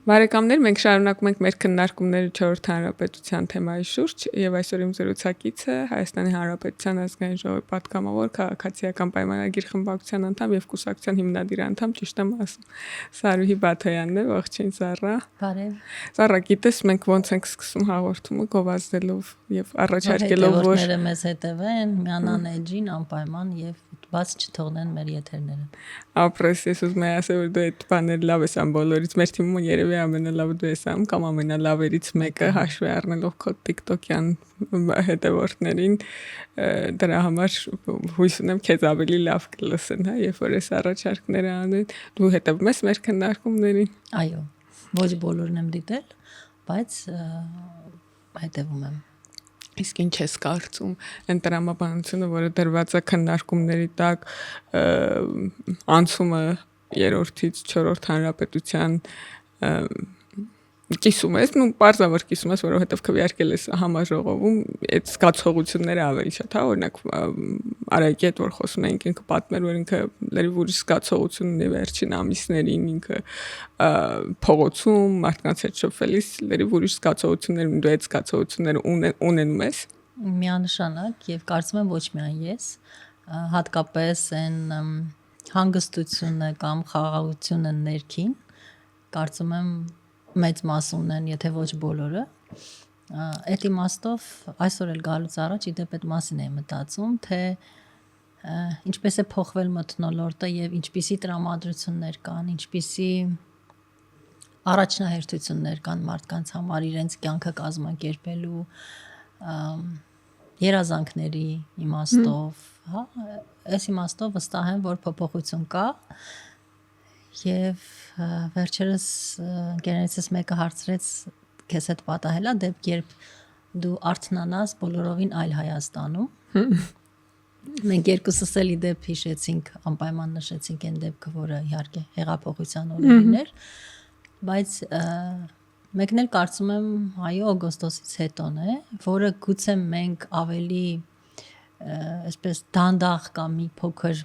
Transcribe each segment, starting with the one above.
Բարեկամներ, մենք շարունակում ենք մեր քննարկումները 4-րդ հանրապետության թեմայի շուրջ եւ այսօր իմ զրուցակիցը Հայաստանի Հանրապետության ազգային ժողովի պատգամավոր քաղաքացիական պայմանագիր խմբակցության անդամ եւ կուսակցության հիմնադիր անդամ ճիշտ եմ ասում Սարուհի Բաթոյանն է, ողջույն Սառա։ Բարև։ Սառա, գիտես մենք ոնց ենք սկսում հաղորդումը գովազդելով եւ առաջարկելով որ մեզ հետևեն, միանան էջին անպայման եւ բաց չթողնեն մեր եթերները։ Ապրես ես ուզում եմ ասել որ դու այդ բաները լավ ես ամ բոլորից մեր թիմում երևի ամենալավը դու ես ամ կամ ամենալավերից մեկը հաշվի առնելով քո TikTok-յան հետևորդներին դրա համար հույս ունեմ քեզ ավելի լավ կլսեն, հա, երբ որ ես առաջարկները անում դու հետևում ես մեր քննարկումներին։ Այո, ոչ բոլորն եմ դիտել, բայց հետևում եմ։ Իսկ ինչ ես կարծում այն տրամաբանությունը, որը դրված է քննարկումների տակ անցումը 3-ից 4-րդ հանրապետության կիսում ես, պարզավոր կիսում ես, որովհետև քվեարկել ես համաժողովում, այդ զգացողությունները ավելի շատ, հա, օրինակ Արայքի հետ որ խոսում ենք, ինքը պատմել, որ ինքը լրիվ ուրիշ զգացողություն ունի վերջին ամիսներին, ինքը փողոցում մարդկանց հետ շփվելիս լրիվ ուրիշ զգացողություններ ունի, դու այդ զգացողությունները ունենում ես։ Միանշանակ եւ կարծում եմ ոչ միայն ես, հատկապես այն հանգստությունը կամ խաղաղությունը ներքին, կարծում եմ մեծ մաս ունեն, եթե ոչ բոլորը։ Այդ իմաստով այսօր էլ գալուց առաջ իդեպ այդ մասին եմ մտածում, թե ինչպես է փոխվել մթնոլորտը եւ ինչպիսի տրամադրություններ կան, ինչպիսի առաջնահերթություններ կան մարդկանց համար իրենց կյանքը կազմակերպելու երազանքների իմաստով, հա, այս իմաստով վստահ եմ, որ փոփոխություն կա եւ վերջերս ընկերներիցս մեկը հարցրեց քեզ հետ պատահելա դեպք երբ դու արթնանաս բոլորովին այլ Հայաստանում։ Մենք երկուսս էլ իդեպ հիշեցինք, անպայման նշեցինք այն դեպքը, որը իհարկե հեղափոխության օրերին էր, բայց մեկն էլ կարծում եմ այո օգոստոսից հետոն է, որը գուցե մենք ավելի այսպես դանդաղ կամ մի փոքր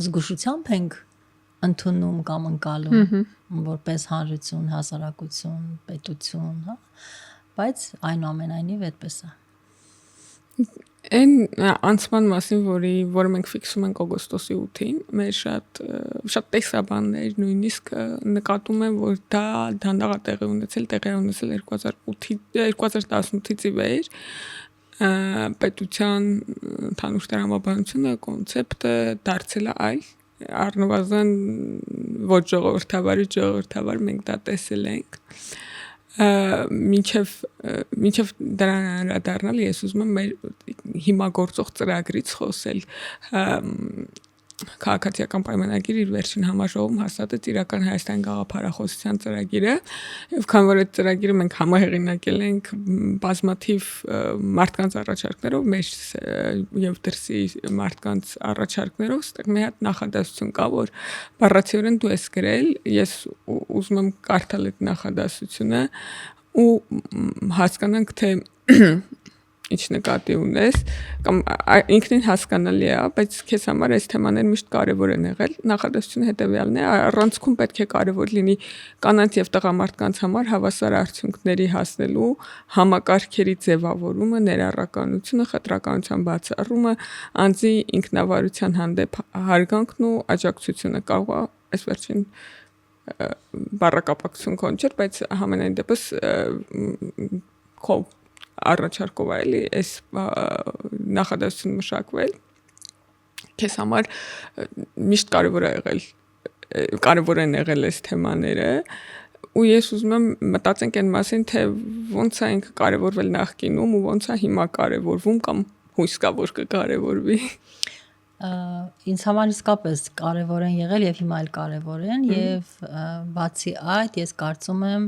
զգուշությամբ ենք ընդունում կամ ընկալում որպես հանրություն, հասարակություն, պետություն, հա, բայց այնուամենայնիվ այդպես է։ Այն անցման մասին, որը մենք ֆիքսում ենք օգոստոսի 8-ին, մեր շատ տեսաբաններ նույնիսկ նկատում են, որ դա դանդաղ տեղի ունեցել 2018-ից ի վեր պետության ընդհանուր տրամաբանությունը, կոնցեպտը դարձել է այլ առնվազն ոչ ժողովրդավար մենք դա տեսել ենք մինչև դրան անդրադառնալ ես ուզում եմ մեր հիմա գործող ծրագրից խոսել քաղաքացիական պայմանագիր իր վերջին համաժողովում հաստատեց իրական Հայաստանի գաղափարախոսության ծրագիրը եւ քանի որ այդ ծրագիրը մենք համահեղինակել ենք բազմաթիվ մարդկանց առաջարկներով մեր եւ դրսի մարդկանց առաջարկներով ստեղ մի հատ նախադասություն կա որ բառացիորեն դու ես գրել ես ուզում եմ կարդալ այդ նախադասությունը ու հասկանանք թե ինչ նկատի ունես կամ ինքնին հասկանալի է, բայց քեզ համար այս թեմաները միշտ կարևոր են եղել։ Նախադասությունը հետեւյալն է, առանցքում պետք է կարևոր լինի կանանց եւ տղամարդկանց համար հավասար արդյունքների հասնելու համակարգերի ձևավորումը, ներառականությունը, խտրականության բացառումը, անձի ինքնավարության հանդեպ հարգանքն ու աջակցությունը կարող է այս վերջին բառակապակցություն կոն չէ, բայց համենայն դեպս քո առաջարկով էլի այս նախադասություն մշակվել քեզ համար միշտ կարևոր են եղել այս թեմաները ու ես ուզում եմ մտածենք այն մասին թե ոնց է ինքը կարևորվել նախկինում ու ոնց է հիմա կարևորվում կամ հույս կա որ կկարևորվի ինձ համար իսկապես կարևոր են եղել եւ հիմա էլ կարևոր են եւ բացի այդ ես կարծում եմ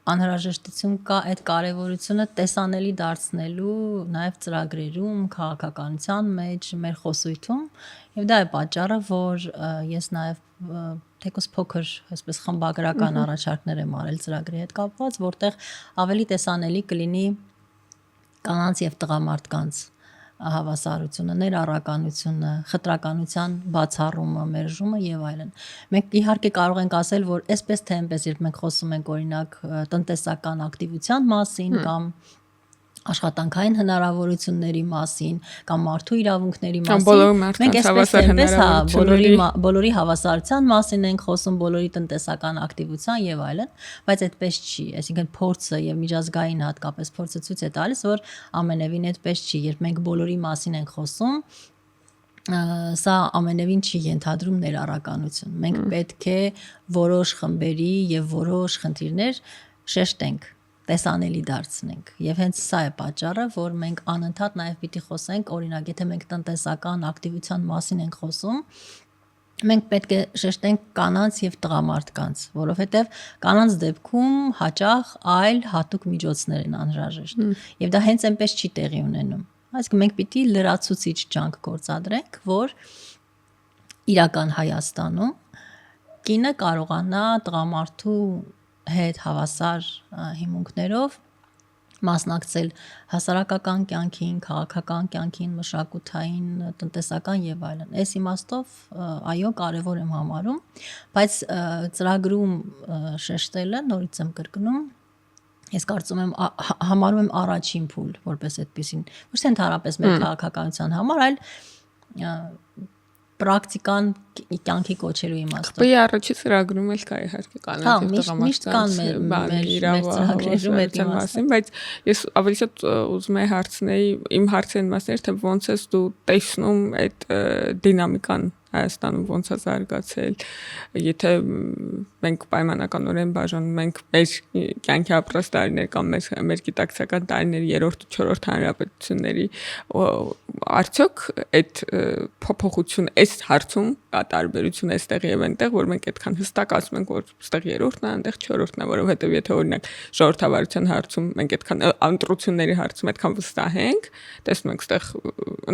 անհրաժեշտություն կա այդ կարևորությունը տեսանելի դարձնելու նաև ծրագրերում, քաղաքականության մեջ, մեր խոսույթում եւ դա է պատճառը, որ ես նաև թեկուզ փոքր, այսպես խմբագրական առաջարկներ եմ արել ծրագրի հետ կապված, որտեղ ավելի տեսանելի կլինի կանանց եւ տղամարդկանց հավասարությունը, ներառականությունը, խտրականության բացառումը, մերժումը եւ այլն։ Մենք իհարկե կարող ենք ասել, որ այսպես թե այնպես, երբ մենք խոսում ենք օրինակ տնտեսական ակտիվության մասին կամ աշխատանքային հնարավորությունների մասին կամ մարդու իրավունքների մասին, մենք այսպես թե այնպես բոլորի հավասարության մասին ենք խոսում, բոլորի տնտեսական ակտիվության եւ այլն, բայց այդպես չի, այսինքն փորձը եւ միջազգային հատկապես փորձը ցույց է տալիս, որ ամենևին այդպես չի, երբ մենք բոլորի մասին ենք խոսում, սա ամենևին չի ենթադրում ներառականություն։ Մենք պետք է որոշ խմբերի եւ որոշ խնդիրներ շեշտենք, տեսանելի դարձնենք։ Եվ հենց սա է պատճառը, որ մենք անընդհատ նաև պիտի խոսենք, օրինակ, եթե մենք տնտեսական ակտիվության մասին ենք խոսում, մենք պետք է շեշտենք կանանց եւ տղամարդկանց, որովհետեւ կանանց դեպքում հաճախ այլ հատուկ միջոցներ են անհրաժեշտ։ Եվ դա հենց այնպես չի տեղի ունենում։ Այսինքն մենք պիտի լրացուցիչ ջանք գործադրենք, որ իրական Հայաստանում կինը կարողանա տղամարդու հետ հավասար հիմունքներով մասնակցել հասարակական կյանքին, քաղաքական կյանքին, մշակութային, տնտեսական եւ այլն։ Այս իմաստով այո, կարեւոր եմ համարում, բայց ծրագրում շեշտելը նորից եմ կրկնում, ես կարծում եմ համարում եմ առաջին փուլ, որպես այդպեսին, ոչ թե ընդհանրապես մեր քաղաքականության համար, այլ պրակտիկան կյանքի կոչելու իմաստով։ Բի առաջի ծրագրում էլ կա իհարկե կանանց եւ տղամարդկանց իրավահավասարության մասին, բայց ես ավելի շատ ուզում եմ հարցնել, իմ հարցերն մասներ, թե ոնց ես դու տեսնում այդ դինամիկան Հայաստանում ոնց է զարգացել, եթե մենք պայմանականորեն բաժանում ենք մեր կյանքի ապրած տարիներ կամ մեր գիտակցական տարիների 3-րդ ու 4-րդ հանրապետությունների, արդյոք այդ փոփոխություն այս հարցում կա տարբերություն այստեղ եւ այնտեղ, որ մենք այդքան հստակ ասում ենք, որ այստեղ 3-րդն է, այնտեղ 4-րդն է, որովհետեւ եթե օրինակ ժողովրդավարության հարցում մենք այդքան ընտրությունների հարցում այդքան վստահ ենք, տեսնում ենք այստեղ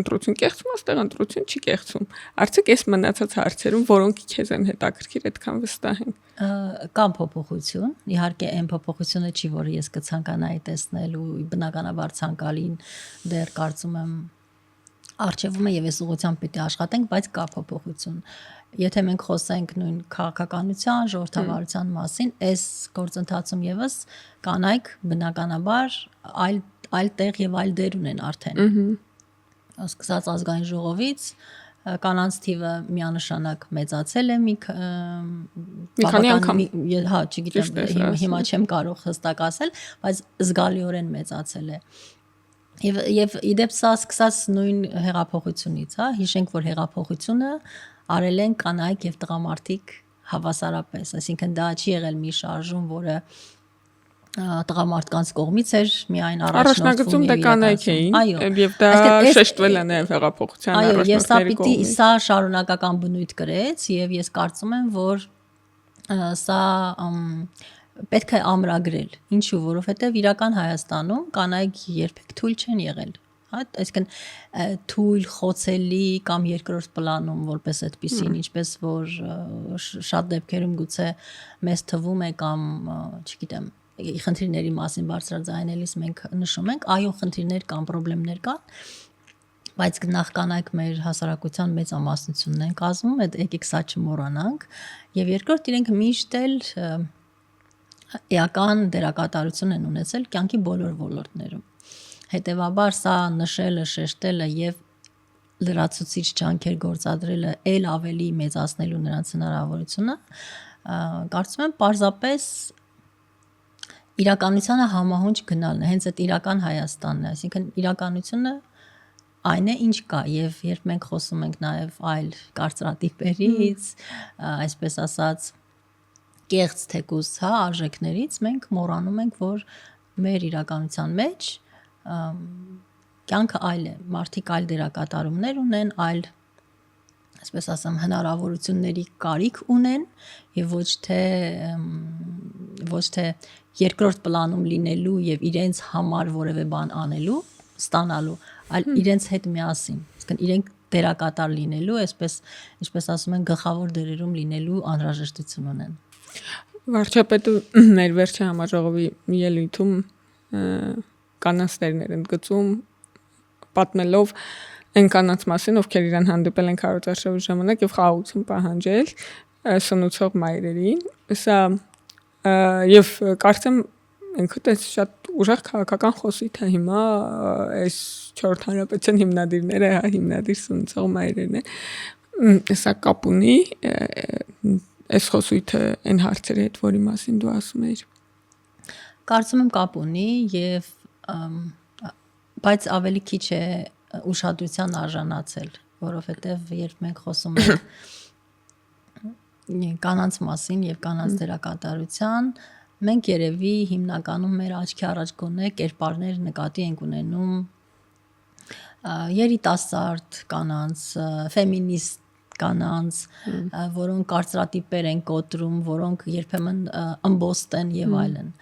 ընտրություն կեղծում, այստեղ ընտրություն չի կեղծում։ Արդյոք այս մնացած հարցերում, որոնք քեզ են հետաքրքիր, այդքան վստահ ենք։ Կամ փոփոխություն, իհարկե այն փոփոխությունը չի, որը ես կցանկանայի տեսնել ու բնականաբար ցանկալին դեռ կարծում եմ արժևում է եւ այս ուղղությամբ պիտի աշխատենք, բայց կա փոփոխություն։ Եթե մենք խոսենք նույն քաղաքականության, ժողովրդավարության մասին, այս գործընթացում եւս կանայք բնականաբար այլ տեղ եւ այլ դեր ունեն արդեն։ Սկսած ազգային ժողովից կանանց թիվը միանշանակ մեծացել է մի քանի անգամ, հա, չգիտեմ, հիմա չեմ կարող հստակ ասել, բայց զգալիորեն մեծացել է։ Եվ իդեպ սա սկսած նույն հեղափոխությունից, հա, հիշենք, որ հեղափոխությունը արել են կանայք եւ տղամարդիկ հավասարապես, այսինքն դա չի եղել մի շարժում, որը տղամարդկանց կողմից էր միայն առաջնագծում դա կանայք էին, եւ դա շեշտվել է նաեւ հեղափոխության առաջնորդների կողմից։ Սա շարունակական բնույթ կրեց եւ ես կարծում եմ, որ սա պետք է ամրագրել։ Ինչու, որովհետեւ իրական Հայաստանում կանայք երբեք թույլ չեն եղել։ Հա, այսինքն թույլ, խոցելի կամ երկրորդ պլանում որպես այդպեսին, ինչպես որ շատ դեպքերում գուցե մեզ թվում է կամ, չգիտեմ, խնդիրների մասին բարձրաձայնելիս մենք նշում ենք, այո, խնդիրներ կան, խնդիրներ կան, բայց նախ կանայք մեր հասարակության մեծամասնությունն են կազմում, այդ եկեք սա չմոռանանք, եւ երկրորդ իրենք միշտ էլ էական դերակատարություն են ունեցել կյանքի բոլոր ոլորտներում։ Հետևաբար սա նշելը, շեշտելը եւ լրացուցիչ ջանքեր գործադրելը ել ավելի մեծացնելու նրանց հնարավորությունը, կարծում եմ պարզապես իրականությանը համահունչ գնալն է, հենց այդ իրական Հայաստանն է, այսինքն իրականությունը այն է, ինչ կա, եւ երբ մենք խոսում ենք նաեւ այլ կարծրատիպերից, այսպես ասած, կեղծ թեկուզ, հա, արժեքներից, մենք մոռանում ենք, որ մեր իրականության մեջ կյանքը այլ է, մարդիկ այլ դերակատարումներ ունեն, այլ, այսպես ասեմ, հնարավորությունների կարիք ունեն եւ ոչ թե երկրորդ պլանում լինելու եւ իրենց համար որևէ բան անելու, ստանալու, այլ իրենց հետ միասին, այսինքն իրենք դերակատար լինելու, այսպես ինչպես ասում են, գլխավոր դերերում լինելու անհրաժեշտություն ունեն։ Վարչապետը մեր վերջին համաժողովի ելույթում կանանց դերներ ընդգծում պատմելով այն կանանց մասին, ովքեր իրան հանդիպել են քարոզարշավի ժամանակ եւ խաղաղություն պահանջել սնուցող մայրերին։ Սա եւ կարծեմ ինքդ էս շատ ուժեղ քաղաքական խոսիթ է հիմա այս 4 հանրապետության հիմնադիրները, հիմնադիր սնուցող մայրերն են։ Սա կապ ունի այս խոսույթը այն հարցերի հետ, որի մասին դու ասում ես։ Կարծում եմ կապ ունի եւ բայց ավելի քիչ է ուշադրության արժանացել, որովհետեւ երբ մենք խոսում ենք կանանց մասին եւ կանանց դերակատարության, մենք երևի հիմնականում մեր աչքի առաջ գոնե կերպարներ նկատի ենք ունենում երիտասարդ կանանց, ֆեմինիստ կանանց, որոնք կարծրատիպեր են կոտրում, որոնք երբեմն ըմբոստ են եւ այլն։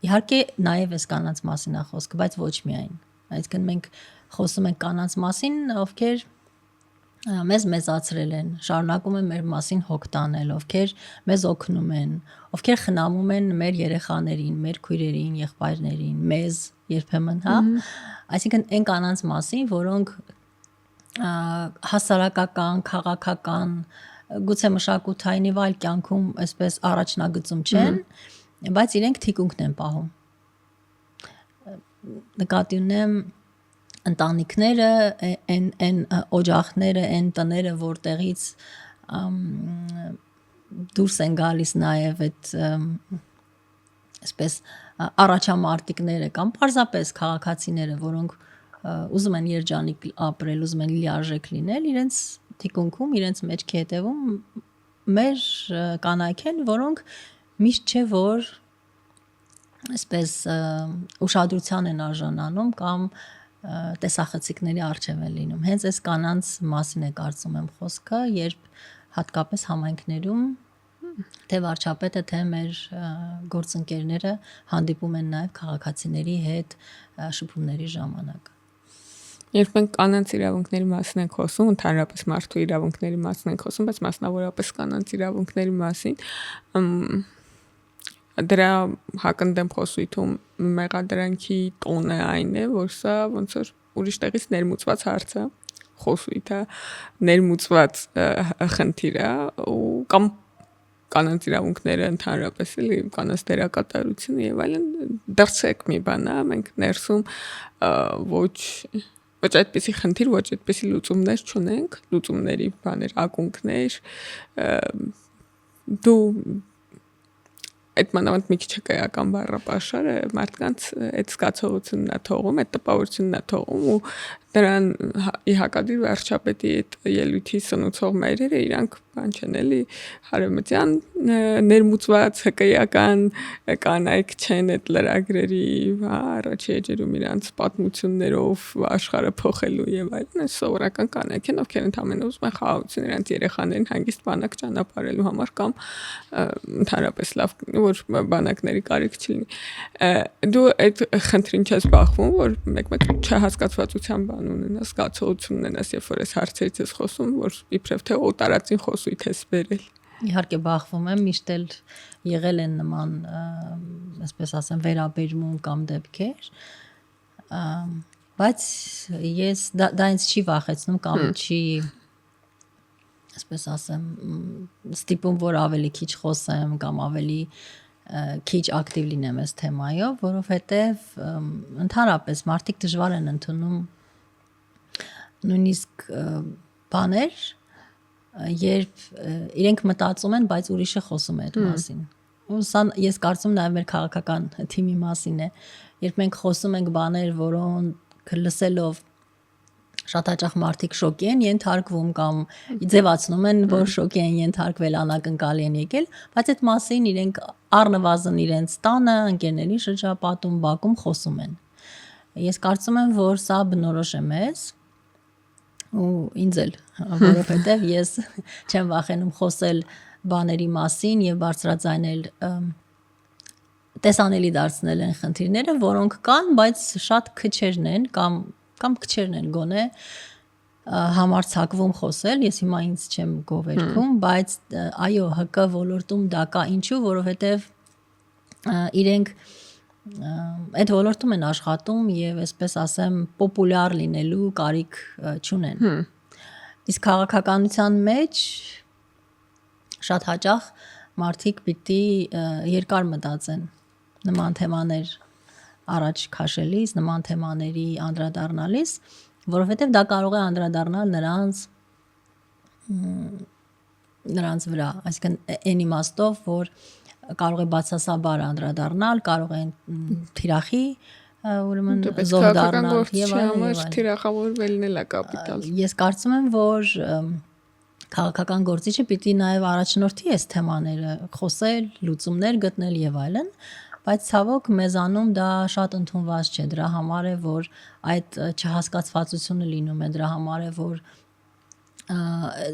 Իհարկե նաեւ այս կանանց մասին է խոսքը, բայց ոչ միայն։ Այսինքն մենք խոսում ենք կանանց մասին, ովքեր մեզ մեծացրել են, շարունակում են մեր մասին հոգ տանել, ովքեր մեզ օգնում են, ովքեր խնամում են մեր երեխաներին, մեր քույրերին, եղբայրներին, մեզ երբեմն, հա։ Այսինքն այն կանանց մասին, որոնք հասարակական, քաղաքական, գուցե մշակութային եւ այլ կյանքում այսպես առաջնագծում չեն, բայց իրենք թիկունքն են պահում։ Նկատի ունեմ ընտանիքները, այն օջախները, այն տները, որտեղից դուրս են գալիս նաև այդ այսպես առաջամարտիկները կամ պարզապես քաղաքացիները, որոնք ուզում են երջանիկ ապրել, ուզում են լիարժեք լինել, իրենց թիկունքում, իրենց մեջքի հետևում մեր կանայք են, որոնք միշտ չէ որ այսպես ուշադրության են արժանանում կամ տեսախցիկների առջև են լինում։ Հենց այս կանանց մասին է կարծում եմ խոսքը, երբ հատկապես համայնքներում թե վարչապետը, թե մեր գործընկերները հանդիպում են նաև քաղաքացիների հետ շփումների ժամանակ։ Երբ մենք կանանց իրավունքների մասին ենք խոսում, ընդհանրապես մարդու իրավունքների մասին ենք խոսում, բայց մասնավորապես կանանց իրավունքների մասին, դրա հակընդդեմ խոսույթում մեղադրանքի տոնը այն է, որ սա ոնց որ ուրիշ տեղից ներմուծված հարց է, խոսույթը ներմուծված խնդիր է ու կամ կանանց իրավունքները ընդհանրապես էլի կանանց դերակատարությունը եւ այլն դրսեք մի բան է, մենք ներսում ոչ այդպիսի խնդիր, ոչ այդպիսի լուծումներ չունենք, լուծումների բաներ, ակունքներ, դու այդ մանավանդ մի քիչ հկայական բառապաշարը մարդկանց այդ զգացողությունն է թողում, այդ տպավորությունն է թողում ու դրան ի հակադիր վարչապետի այդ ելույթի սնուցող մայրերը իրանք բան չեն էլի հարեմտյան ներմուծված հկայական կանայք չեն այդ լրագրերի առաջի էջերում իրանց պատմություններով աշխարհը փոխելու եւ այլն, սովորական կանայք են, ովքեր ընդհանրապես ուզում են խաղաղություն իրանց երեխաներին հանգիստ բանակ ճանապարհելու համար կամ ընդհանրապես լավ որ բանակների կարիք չլինի։ Դու այդ խնդրին չես բախվում, որ մեկ-մեկ չհասկացվածության բան ունենաս, զգացողություն ունենաս, երբ որ այս հարցերից ես խոսում, որ իբրև թե օտարածին խոսույթ ես բերել։ Իհարկե բախվում եմ, միշտ էլ եղել են նման, այսպես ասեմ, վերաբերմուն կամ դեպքեր, բայց ես դա ինձ չի վախեցնում կամ չի, այսպես ասեմ, ստիպում, որ ավելի քիչ խոսեմ կամ ավելի քիչ ակտիվ լինեմ այս թեմայով, որովհետև ընդհանրապես մարդիկ դժվար են ընդունում նույնիսկ բաներ, երբ իրենք մտածում են, բայց ուրիշը խոսում է այդ մասին։ Ու սա ես կարծում նաև մեր քաղաքական թիմի մասին է, երբ մենք խոսում ենք բաներ, որոնք լսելով շատ հաճախ մարդիկ շոկի են ենթարկվում կամ ձևացնում են, որ շոկի են ենթարկվել, անակնկալի են եկել, բայց այդ մասին իրենք առնվազն իրենց տանը, ընկերների շրջապատում, բակում խոսում են։ Ես կարծում եմ, որ սա բնորոշ է մեզ ու ինձ էլ, որովհետև ես չեմ վախենում խոսել բաների մասին եւ բարձրաձայնել տեսանելի դարձնել են խնդիրները, որոնք կան, բայց շատ քչերն են կամ քչերն են գոնե համարցակվում խոսել, ես հիմա ինձ չեմ գովերքում, բայց այո, ՀԿ ոլորտում դա կա, ինչու, որովհետև իրենք այդ ոլորտում են աշխատում եւ այսպես ասեմ պոպուլյար լինելու կարիք չունեն։ Իսկ քաղաքականության մեջ շատ հաճախ մարդիկ պիտի երկար մտածեն նման թեմաներ առաջ քաշելիս, նման թեմաների անդրադառնալիս, որովհետեւ դա կարող է անդրադառնալ նրանց վրա, այսինքն այն իմաստով, որ կարող է բացասաբար անդրադառնալ, կարող է թիրախի ուրեմն զոհ դառնալ եւ այլն։ Թիրախավորվելն էլ է կապիտալ։ Ես կարծում եմ, որ քաղաքական գործիչը պիտի նաեւ առաջնորդի այս թեմաները, խոսել, լուծումներ գտնել եւ այլն, բայց ցավոք մեզանում դա շատ ընդունված չէ, դրա համար է, որ այդ չհասկացվածությունը լինում է, դրա համար է, որ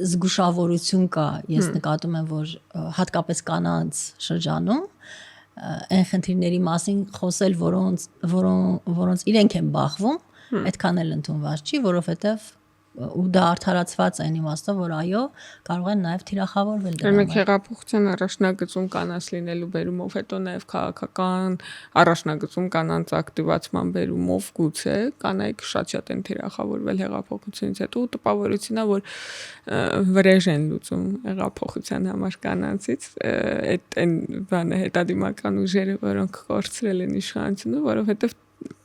զգուշավորություն կա, ես նկատում եմ, որ հատկապես կանանց շրջանում այն խնդիրների մասին խոսել, որոնց իրենք են բախվում, այդքան էլ ընդունված չի, որովհետև ու դա արդարացված է այն իմաստով, որ այո, կարող են նաև թիրախավորվել դրա համար։ Հեղափոխության առաջնագծում կանանց լինելու բերումով, հետո նաև քաղաքական առաջնագծում կանանց ակտիվացման բերումով գուցե կանայք շատ են թիրախավորվել հեղափոխությունից հետո, ու տպավորությունն է, որ վրեժ են լուծում հեղափոխության համար կանանցից, այդ բանը հետադիմական ուժերը, որոնք կորցրել են իշխանությունը, որովհետև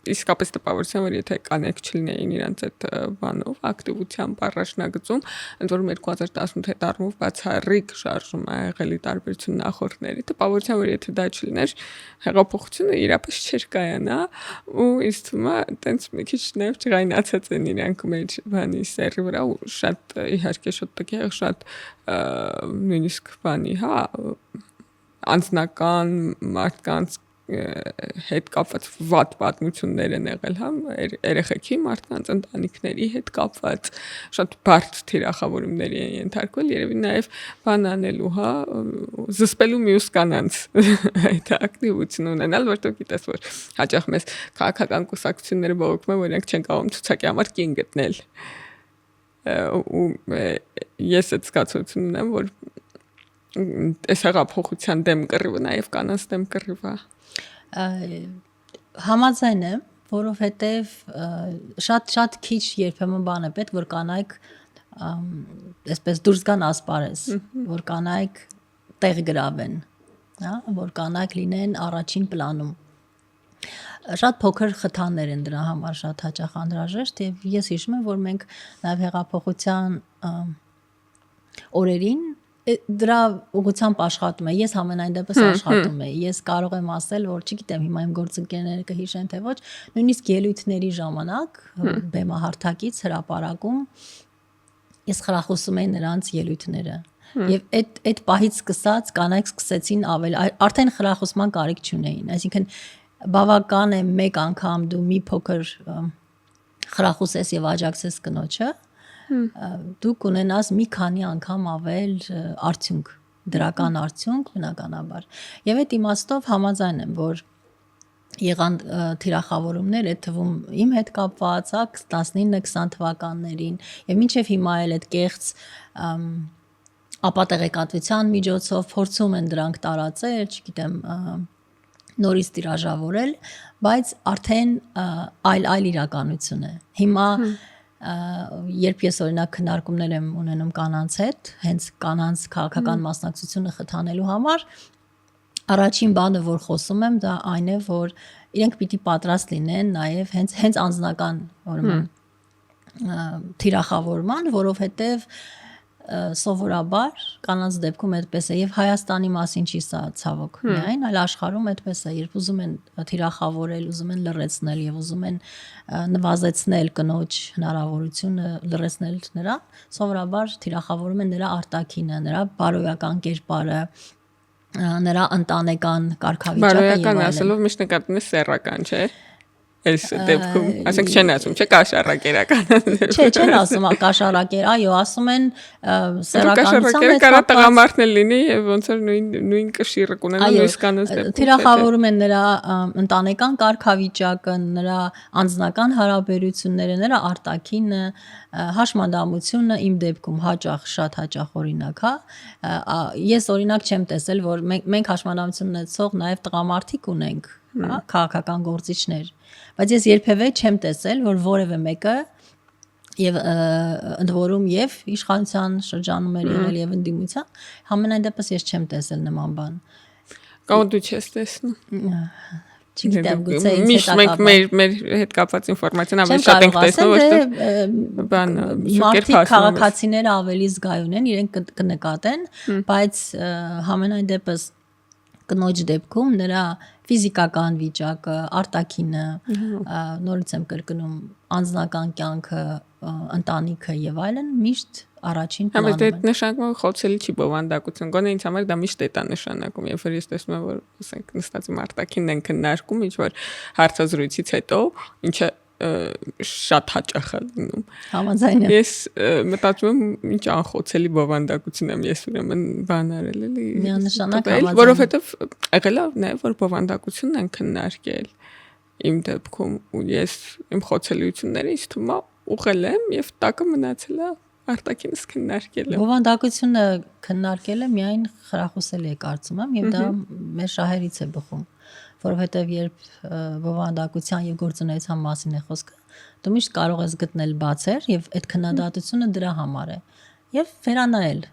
իսկապես տպավորության, որ եթե կանայք չլինեին իրանց այդ բանով ակտիվությամբ առաջնագծում, ընդ որում 2018 առումով բացառիկ շարժում ա եղել տարբերություն նախորդների, տպավորության, որ եթե դա չլիներ, հեղափոխությունը իրապես չէր կայանա, ու ինձ թվում է, տենց մի քիչ նաև ջղայնացած են իրանք մեր բանի սերի վրա, ու շատ իհարկե շատ տկեղ, շատ նույնիսկ բանի, անձնական մարդկանց հետ կապված վատ պատմություններ են եղել, երեխեքի մարդկանց ընտանիքների հետ կապված շատ բարդ թիրախավորումների են ենթարկվել, երևի նաև բան անելու, զսպելու մյուս կանանց այդ ակտիվություն ունենալ, որտեղ գիտես, որ հաճախ մեզ քաղաքական կուսակցությունները բողոքում են, որ իրենք չեն կարող ցուցակի համար կին գտնել, ու ես այդ զգացողությունն ունեմ, որ այս հեղափոխության դեմ կռիվը նաև կանանց դեմ կռիվ է։ Համաձայն եմ, որովհետև շատ քիչ երբեմն բան է պետք, որ կանայք այսպես դուրս գան ասպարեզ, որ կանայք տեղ գրավեն, որ կանայք լինեն առաջին պլանում։ Շատ փոքր խթաններ են դրա համար շատ հաճախ անհրաժեշտ, եւ ես հիշում եմ, որ մենք նաև հեղափոխության օրերին դրա ուղղությամբ աշխատում եմ, ես համենայն դեպս աշխատում եմ, ես կարող եմ ասել, որ չգիտեմ, հիմա իմ գործընկերները կհիշեն, թե ոչ, նույնիսկ ելույթների ժամանակ բեմահարթակից հրապարակում ես խրախուսում եմ նրանց ելույթները, եւ այդ պահից սկսած կանայք սկսեցին արդեն խրախուսման կարիք չունեին, այսինքն բավական է մեկ անգամ դու մի փոքր խրախուսես եւ աջակցես կնոջը, դու կունենաս մի քանի անգամ ավել արդյունք, դրական արդյունք բնականաբար։ Եվ այդ իմաստով համաձայն եմ, որ եղան թիրախավորումներ, այդ թվում իմ հետ կապված, 19-20 թվականներին, եւ մինչեւ հիմա էլ այդ կեղծ ապատեղեկատվության միջոցով փորձում են դրանք տարածել, չգիտեմ, նորից տիրաժավորել, բայց արդեն այլ իրականություն է։ Հիմա երբ ես օրինակ քննարկումներ եմ ունենում կանանց հետ, հենց կանանց քաղաքական մասնակցությունը խթանելու համար, առաջին բանը, որ խոսում եմ, դա այն է, որ իրենք պիտի պատրաստ լինեն նաև հենց անձնական թիրախավորման, որովհետև սովորաբար կանանց դեպքում այդպես է, եւ Հայաստանի մասին չի սա ցավոք միայն, այլ աշխարհում այդպես է, երբ ուզում են թիրախավորել, ուզում են լռեցնել եւ ուզում են նվազեցնել կնոջ հնարավորությունը լռեցնել նրան, սովորաբար թիրախավորում են նրա արտաքինը, նրա բարոյական կերպարը, նրա ընտանեկան կարգավիճակը եւ այլն։ Բարոյական ասելով միշտ նկատում է սեռական, չէ՞։ Այս դեպքում, ասենք չեն ասում, չէ՞ կաշառակերական։ Չէ, չեն ասում կաշառակեր, այո, ասում են սեռականության հետ կապված տղամարդն լինի եւ ոնց որ նույն կշիռը կունենա նույն կանանց դեպքում։ Թիրախավորում են նրա ընտանեկան կարգավիճակը, նրա անձնական հարաբերությունները, նրա արտաքինը, հաշմանդամությունը իմ դեպքում շատ հաճախ օրինակ, ես օրինակ չեմ տեսել, որ մենք հաշմանդամություն ունեցող նաեւ տղամարդիկ ունենք հա, քաղաքական գործիչներ, բայց ես երբևէ չեմ տեսել, որ որևէ մեկը եւ ընդ որում եւ իշխանության շրջանում էր եղել եւ ընդդիմության, համենայն դեպս ես չեմ տեսել նման բան։ Կամ դու չես տեսնում։ Չգիտեմ, գուցե ինձ միշտ մենք մեր հետ կապված ինֆորմացիան ավելի շատ ենք տեսնում, ոչ թե բան մարդիկ քաղաքացիները ավելի զգայուն են, իրենք կնկատեն, բայց համենայն դեպս կնոջ դեպքում նրա ֆիզիկական վիճակը, արտաքինը, նորից եմ կրկնում, անձնական կյանքը, ընտանիքը եւ այլն միշտ առաջին պլանում են։ Համենայն նշանակում խոցելի չի բովանդակություն, գոնե ինձ համար դա միշտ է դա նշանակում, երբ որ ես տեսնում եմ, որ ասենք նստած իմ արտաքինն են քննարկում, ինչ որ հարցազրույցից հետո, ինչը շատ հաճախ է լինում։ Համաձայն եմ։ Ես մտածում եմ ինչ անխոցելի բովանդակություն եմ ես ուրեմն բան արել էլի։ Միանշանակ համաձայն։ Որովհետև եղել է նաև որ բովանդակությունն են քննարկել իմ դեպքում ու ես իմ խոցելիությունները ինձ թվում է ուղղել եմ եւ տակը մնացել է արտաքինս քննարկել եմ։ Բովանդակությունը քննարկելը միայն խրախուսելի է կարծում եմ եւ դա մեր շահերից է բխում, որովհետեւ երբ բովանդակության եւ գործունեության մասին է խոսքը, դու միշտ կարող ես գտնել բացեր եւ այդ քննադատությունը դրա համար է եւ վերանայել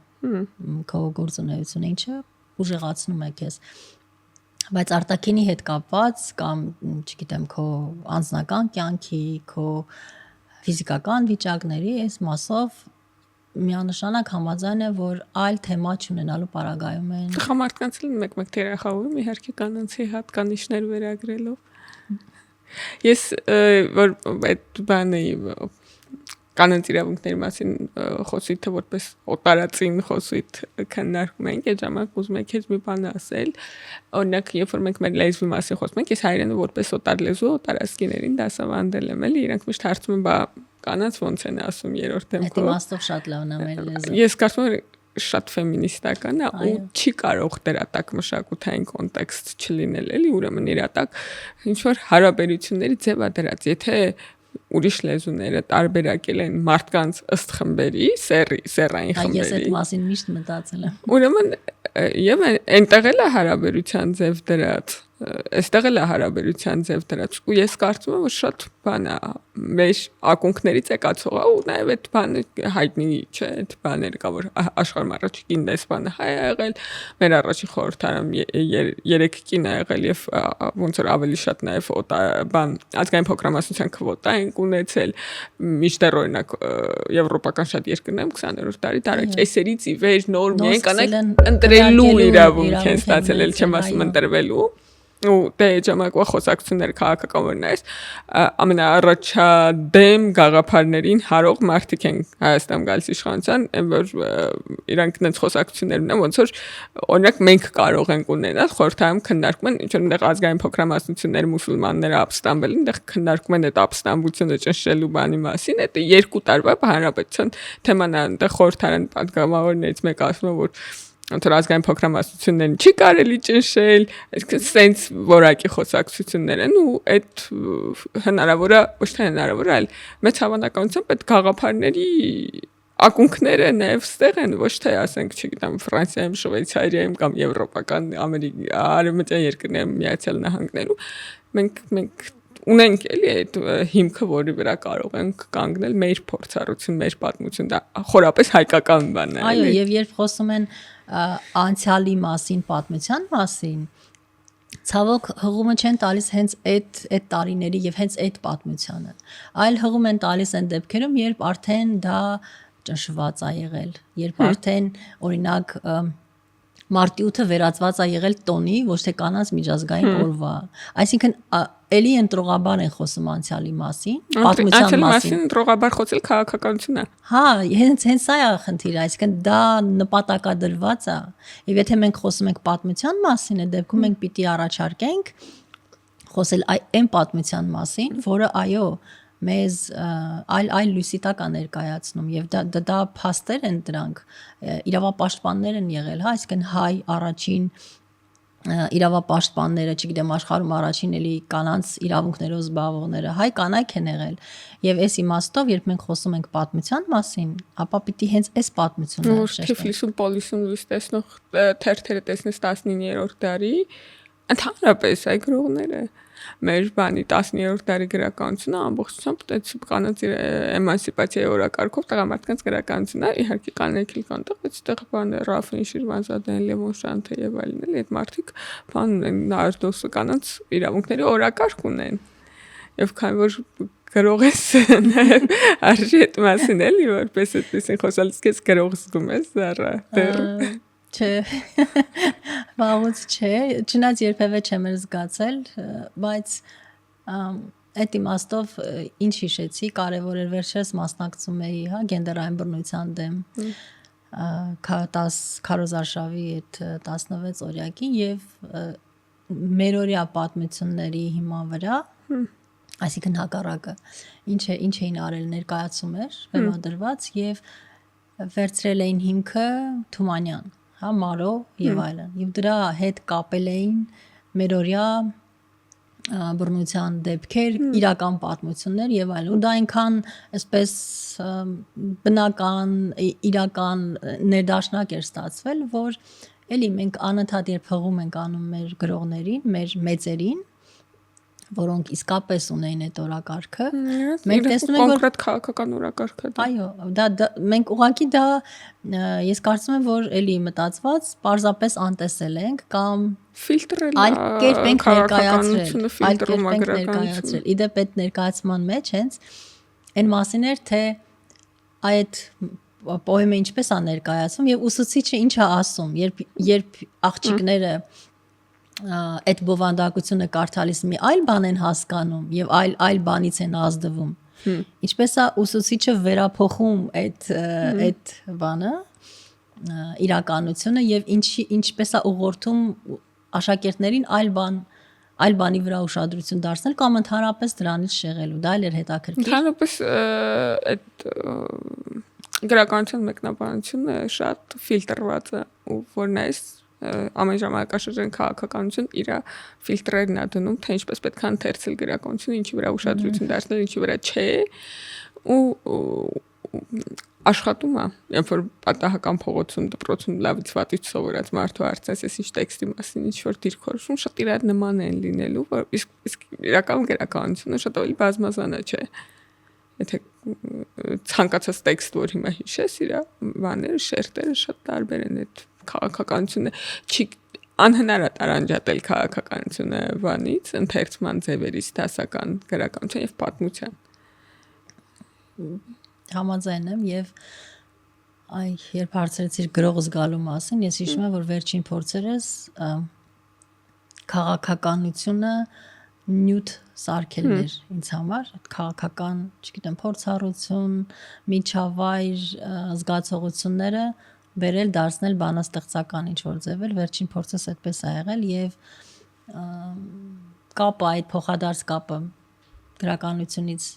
քո գործունեությունը, ինչը ուժեղացնում է քեզ։ Բայց արտաքինի հետ կապված կամ, չգիտեմ, քո անձնական կյանքի, քո ֆիզիկական վիճակների այս մասով միանշանակ համաձայն է, որ այլ թեմա չունենալու պարագայում են։ Տղամարդկանց մեկ-մեկ թերախավում իհարկե կանանցի հատկանիշներ վերագրելով։ Ես որ այդ բանը կանանց իրավունքների մասին խոսույթը որպես օտարածին խոսույթ քննարկում ենք, այդ ժամանակ ուզում եք ես մի բան ասել, օրինակ երբ որ մենք մեր լեզվի մասին խոսում ենք, ես հայերենը որպես օտար լեզու օտարասկիներին դասավանդել եմ, էլի իրանք միշտ հարցում են, բա կանանց ոնց են ասում երրորդ դեմքով։ Այդ իմաստով շատ լավն է մեր լեզուն։ Ես կարծում եմ շատ ֆեմինիստական է ու չի կարող դրա տակ մշակութային կոնտեքստ չլինել, էլի ուրեմն իրա տակ ինչ որ հարաբերությունների ձև է դրած, եթե ուրիշ լեզուները տարբերակել են մարդկանց ըստ խմբերի, սեռային խմբերի։ Ես այդ մասին միշտ մտածել եմ։ Ուրեմն եւ այնտեղ էլ է հարաբերության ձև դրած, այստեղ էլ է հարաբերության ձև դրած ու ես կարծում եմ որ շատ բան է մեր ակունքներից եկածող ու նաեւ այդ բանը հայտնի չէ, այդ բաները կա որ աշխարհում առաջին դեսպանը հայ է եղել, մեր առաջին խորհրդարանում 3 կին է եղել եւ ոնց որ ավելի շատ նաեւ բան ազգային փոքրամասնության քվոտա են ունեցել, միշտեր օրինակ եվրոպական շատ երկրներում 20-րդ դարի դարաճեսերից ի վեր նոր միայն կանանք ընտրելու իրավունք են ստացել, էլ չեմ ասում ընտրվելու ու դե ժամանակվա խոսակցությունները քաղաքականորեն այս ամենաառաջադեմ գաղափարներին հարող մարդիկ են Հայաստան գալիս իշխանության, որ իրանք նենց խոսակցություններ ունեն, ոնց որ օրինակ մենք կարող ենք ունենալ խորհրդարանում քննարկում են, ինչ որ այնտեղ ազգային փոքրամասնությունները մուսուլմանները ապստամբել, այնտեղ քննարկում են այդ ապստամբությունը ճնշելու բանի մասին, այդ 2 տարվա հանրապետության թեման է, այնտեղ խորհրդարան պատգամավորներից մեկը ասում է, որ Անտր ազգային փոքրամասնություններին չի կարելի ճնշել, այսինքն սենց որակի խոսակցություններ են ու այդ հնարավոր է, ոչ թե հնարավոր է, այլ մեծ հավանականությամբ այդ գաղափարների ակունքները նաև ստեղ են, ոչ թե ասենք, չգիտեմ, Ֆրանսիայում, Շվեյցարիայում կամ եվրոպական արևմտյան երկրներում Միացյալ Նահանգներում մենք ունենք էլի այդ հիմքը, որի վրա կարող ենք կանգնել մեր փորձառություն, մեր պատմություն, դա խորապես հայկական բան է։ Այո, եւ երբ խոսում են անցյալի մասին, պատմության մասին, ցավոք հղումը չեն տալիս հենց այդ տարիների եւ հենց այդ պատմությանը, այլ հղում են տալիս այն դեպքերում, երբ արդեն դա ճնշված է եղել, երբ արդեն օրինակ Մարտի 8-ը վերածված է եղել տոնի, ոչ թե կանանց միջազգային օրվա։ Այսինքն էլի ընտրողաբար են խոսում անցյալի մասին, պատմության մասին։ Ընտրողաբար խոսել քաղաքականություն է։ Հա, հենց սա է խնդիրը, այսինքն դա նպատակադրված է։ Եվ եթե մենք խոսում ենք պատմության մասին, այդ դեպքում մենք պիտի առաջարկենք խոսել այն պատմության մասին, որը այո մեզ այլ լույսի տակ է ներկայացնում եւ դա փաստեր են դրանք իրավապաշտպաններ են եղել, հա, այսինքն հայ առաջին իրավապաշտպանները, չգիտեմ, աշխարհում առաջին էլի կանանց իրավունքներով զբաղվողները հայ կանայք են եղել եւ այս իմաստով երբ մենք խոսում ենք պատմության մասին, ապա պիտի հենց այս պատմությունը շեշտենք։ Թիֆլիսում պոլիսում լույս տեսնող թերթերը տեսնես 19-րդ դարի Ընդհանրապես այ գրողները մեր բանի 10-րդ դարի գրականությունը ամբողջությամբ այդպես կանանց էմանսիպացիայի օրակարգով տղամարդկանց գրականությունն է, իհարկե կանեքիլ կանտեղ, բայց այդտեղ բան Ռաֆին Շիրվանզադեն, Լևոն Շանթը եւ այլն էլ այդ մարդիկ բան ունեն, նարդոսը կանանց իրավունքների օրակարգ ունեն։ Եվ քանի որ գրող ես արժի այդ մասին էլի որպես այդպեսին խոսալիս քեզ գրող զգում ես դեռ Չէ, վաղուց չէ, չնայած երբևէ չեմ զգացել, բայց այդ իմաստով ինչ հիշեցի, կարևոր էր վերջերս մասնակցում էի, հա, գենդերային բռնության դեմ Քարոզարշավի այդ 16 օրյակին եւ մերօրյա պատմությունների հիման վրա, այսինքն հակառակը, ինչ էին արել ներկայացում էր, բեմադրված եւ վերցրել էին հիմքը Թումանյան, հա, Մարո եւ այլն։ Եվ դրա հետ կապել էին մերօրյա բռնության դեպքեր, իրական պատմություններ եւ այլն։ Ու դա այնքան այսպես բնական, իրական ներդաշնակ էր ստացվել, որ էլի մենք անընդհատ երբ հղում ենք անում մեր գրողներին, մեր մեծերին, որոնք իսկապես ունեն այդ օրակարգը, մենք տեսնում ենք, որ կոնկրետ քաղաքական օրակարգը։ Այո, դա մենք ուղղակի դա ես կարծում եմ, որ էլի մտածված պարզապես անտեսել ենք կամ ֆիլտրել այլ կերպ ենք ներկայացրել։ Իդեպ այդ ներկայացման մեջ հենց այն մասին էր, թե այդ պոեմը ինչպես է ներկայացվում եւ ուսուցիչը ինչ է ասում, երբ աղջիկները այդ բովանդակությունը կարդալիս մի այլ բան են հասկանում եւ այլ բանից են ազդվում։ Ինչպես է ուսուցիչը վերափոխում այդ բանը իրականությունը եւ ինչպես է ուղղորդում աշակերտներին այլ բանի վրա ուշադրություն դարձնել կամ ընդհանրապես դրանից շեղելու։ Դա էլ էր հետաքրքիր։ Ընդհանրապես այդ գրականության մեկնաբանությունը շատ ֆիլտրված է ու որն է ամեն ժամանակաշրջան քաղաքականություն իր ֆիլտրերն է դնում, թե ինչպես պետք է ընթերցել գրականությունը, ինչի վրա ուշադրություն դարձնել, ինչի վրա չէ, ու աշխատում է, երբ որ պատահական փողոցում դպրոցում լավից վատից սովորած մարդու հարցես, ես ինչ տեքստի մասին ինչ որ դիրքորոշում, շատ իրար նման են լինելու, որ իսկ իրական գրականությունը շատ ավելի բազմազան է, չէ։ Եթե ցանկացած տեքստ, որ հիմա հիշես, իր բաները, շերտերը շատ տարբեր են այդ քաղաքականությունը չի անհնար է տարանջատել քաղաքականությունը բանից, ընթերցման ձևերից, դասական գրականության եւ պատմության։ Համաձայն եմ եւ երբ հարցրեցիր գրող զգալու մասին, ես հիշում եմ, որ վերջին փորձերս քաղաքականությունը նյութ սարքելն էր ինձ համար, քաղաքական, չգիտեմ, փորձառություն, միջավայր, զգացողությունները բերել դարձնել բանաստեղծական ինչ որ ձևեր, վերջին փորձս այդպես է եղել եւ կապը այդ փոխադարձ կապը գրականությունից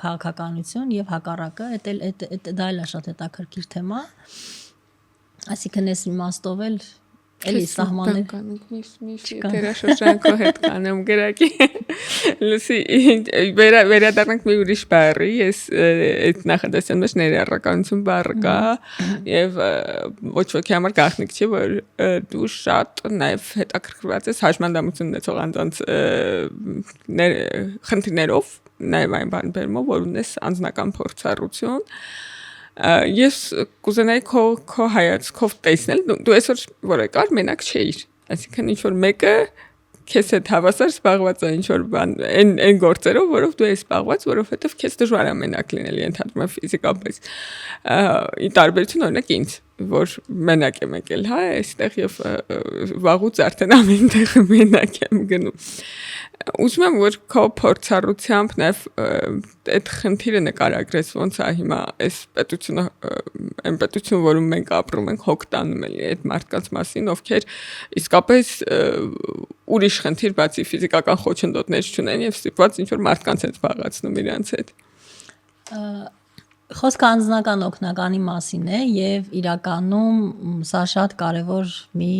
քաղաքականություն եւ հակառակը դա էլ է շատ հետաքրքիր թեմա, այսինքն այս իմաստով էլ էլի սահմաններ դերաշրջանքով հետ կանեմ գրակի լսի վերադառնանք մի ուրիշ բառի, ես այդ նախադասության մեջ ներառականություն բառը կա եւ ոչ ոքի համար գաղտնիք չի, որ դու շատ նաեւ հետաքրքրված ես հաշմանդամություն ունեցող անձանց խնդիրներով, նաեւ այն բան բերումով, որ ունես անձնական փորձառություն ես կուզենայի քո հայացքով տեսնել դու այսօր որ եկար մենակ չէիր այսինքն ինչ որ մեկը քեզ հետ հավասար զբաղված է ինչ որ բան այն գործերով որով դու ես զբաղված որովհետև քեզ դժվար է մենակ լինել ենթադրում եմ ֆիզիկապես ի տարբերություն օրինակ ինձ որ մենակ եմ եկել հա այստեղ եւ վաղուց արդեն ամենտեղ մենակ եմ գնում ուզում եմ որ քո փորձառությամբ նաև այդ խնդիրը նկարագրես ոնց է հիմա այս պետությունը այն պետություն որում մենք ապրում ենք հոգ տանում էլի այդ մարդկանց մասին ովքեր իսկապես ուրիշ խնդիր բացի ֆիզիկական խոչընդոտներ չունեն եւ ստիպված ինչ որ մարդկանց հետ զբաղացնում իրancs հետ խոսքը անձնական օգնականի մասին է եւ իրականում սա շատ կարեւոր մի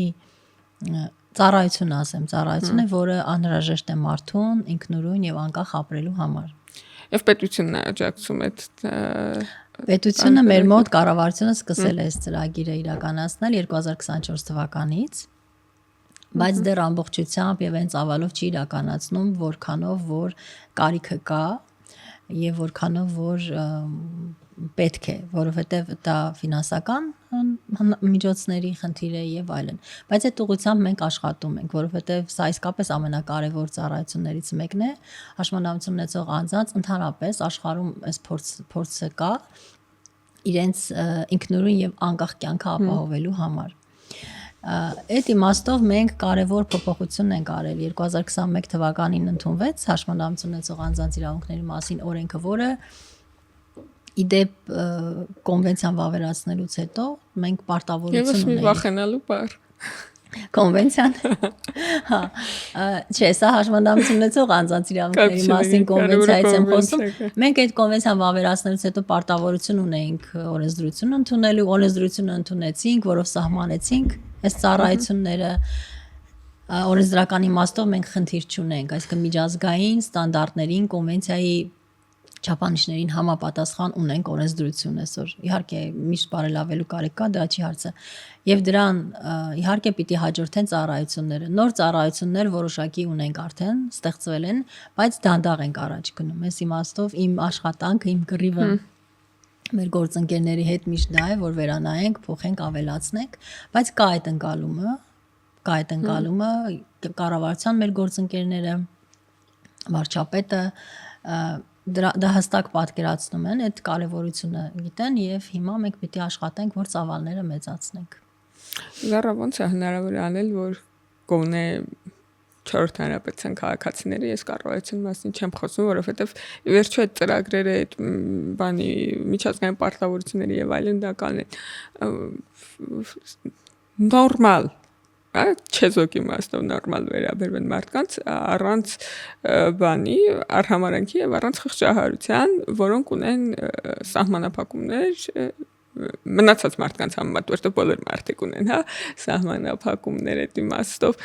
ծառայություն ասեմ, ծառայություն է, որը անհրաժեշտ է մարդուն ինքնուրույն եւ անկախ ապրելու համար։ Եվ պետությունն է աջակցում այդ պետությունը մեր մոտ կառավարությունը սկսել է այս ծրագիրը իրականացնել 2024 թվականից, բայց դեռ ամբողջությամբ եւ հենց ավալով չի իրականացնում, որքանով որ կարիքը կա եւ որքանով որ պետք է, որովհետեւ դա ֆինանսական միջոցների խնդիր է եւ այլն։ Բայց այդ ուղղությամբ մենք աշխատում ենք, որովհետեւ սա իսկապես ամենակարևոր ծառայություններից մեկն է, հաշմանդամություն ունեցող անձանց ընդհանրապես աշխարհում այս փորձը կա իրենց ինքնուրույն եւ անկախ կյանքը ապահովելու համար։ Այդ իմաստով մենք կարևոր փոփոխություն ենք արել 2021 թվականին ընդունվեց հաշմանդամություն ունեցող անձանց իրավունքների մասին օրենքը, որը իդեպ կոնվենցիան վավերացնելուց հետո մենք պարտավորություն ունենք։ Եվս մի վախենալու բառ։ Կոնվենցիան։ Հա, չէ, սա հաշմանդամություն ունեցող անձանց իրավունքների մասին կոնվենցիայից եմ խոսում։ Մենք այդ կոնվենցիան վավերացնելուց հետո պարտավորություն ունենք օրենսդրություն ընդունելու, օրենսդրությունը ընդունեցինք, որով սահմանեցինք այս ծառայությունները օրենսդրական իմաստով մենք խնդիր չունենք, այսինքն միջազգային ստանդարտներին, կոնվենցիայի չափանիշներին համապատասխան ունենք օրենսդրություն այսօր։ Իհարկե միշտ բարելավելու կարիք կա, դա չի հարցը։ Եվ դրան իհարկե պիտի հաջորդեն ծառայությունները։ Նոր ծառայություններ որոշակի ունենք արդեն, ստեղծվել են, բայց դանդաղ ենք առաջ գնում։ Այս իմաստով իմ աշխատանքը, իմ կռիվը մեր գործընկերների հետ միշտ դա է, որ վերանայենք, փոխենք, ավելացնենք, բայց կա այդ ընկալումը, կառավարության մեր գործընկերները, վարչապետը դա հստակ պատկերացնում են, այդ կարևորությունը գիտեն եւ հիմա մենք պիտի աշխատենք, որ ծավալները մեծացնենք։ Զարա ոնց է հնարավոր անել, որ գոնե 4 հանրապետության քաղաքացիները ես կառավարության մասին չեմ խոսում, որովհետեւ վերջո այդ ծրագրերը այդ բանի միջազգային պարտավորությունների եւ այլն դա կանեն նորմալ չեզոք իմաստով նորմալ վերաբերվեն մարդկանց առանց բանի արհամարանքի եւ առանց խղճահարության, որոնք ունեն սահմանափակումներ մնացած մարդկանց համեմատ, որտեղ բոլոր մարդիկ ունեն, հա, սահմանափակումներ այդ իմաստով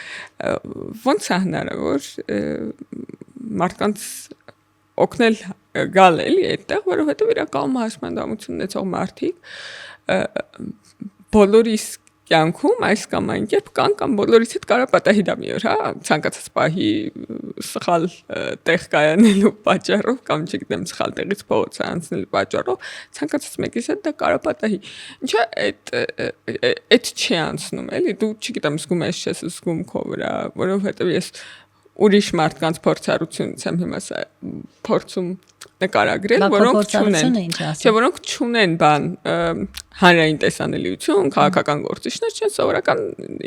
ոնց է հնարավոր մարդկանց օգնել գալ էլի այդտեղ, որովհետեւ իրականում հաշմանդամություն ունեցող մարդիկ բոլորիս կյանքում այս կամ այն կերպ կամ բոլորից հետ կարող պատահի դա մի օր, հա, ցանկացած պահի սխալ տեղ կայանելու պատճառով կամ չգիտեմ սխալ տեղից փողոց անցնելու պատճառով ցանկացած մեկից հետ դա կարող պատահի։ Ինչա այդ չի անցնում, էլի դու չգիտեմ զգում ես չես զգում քո վրա, որովհետև ես ուրիշ մարդկանց փորձառությունից եմ հիմա փորձում նկարագրել, որոնք չունեն, չէ, որոնք չունեն բան հանրային տեսանելիություն, քաղաքական գործիչներ չեն, սովորական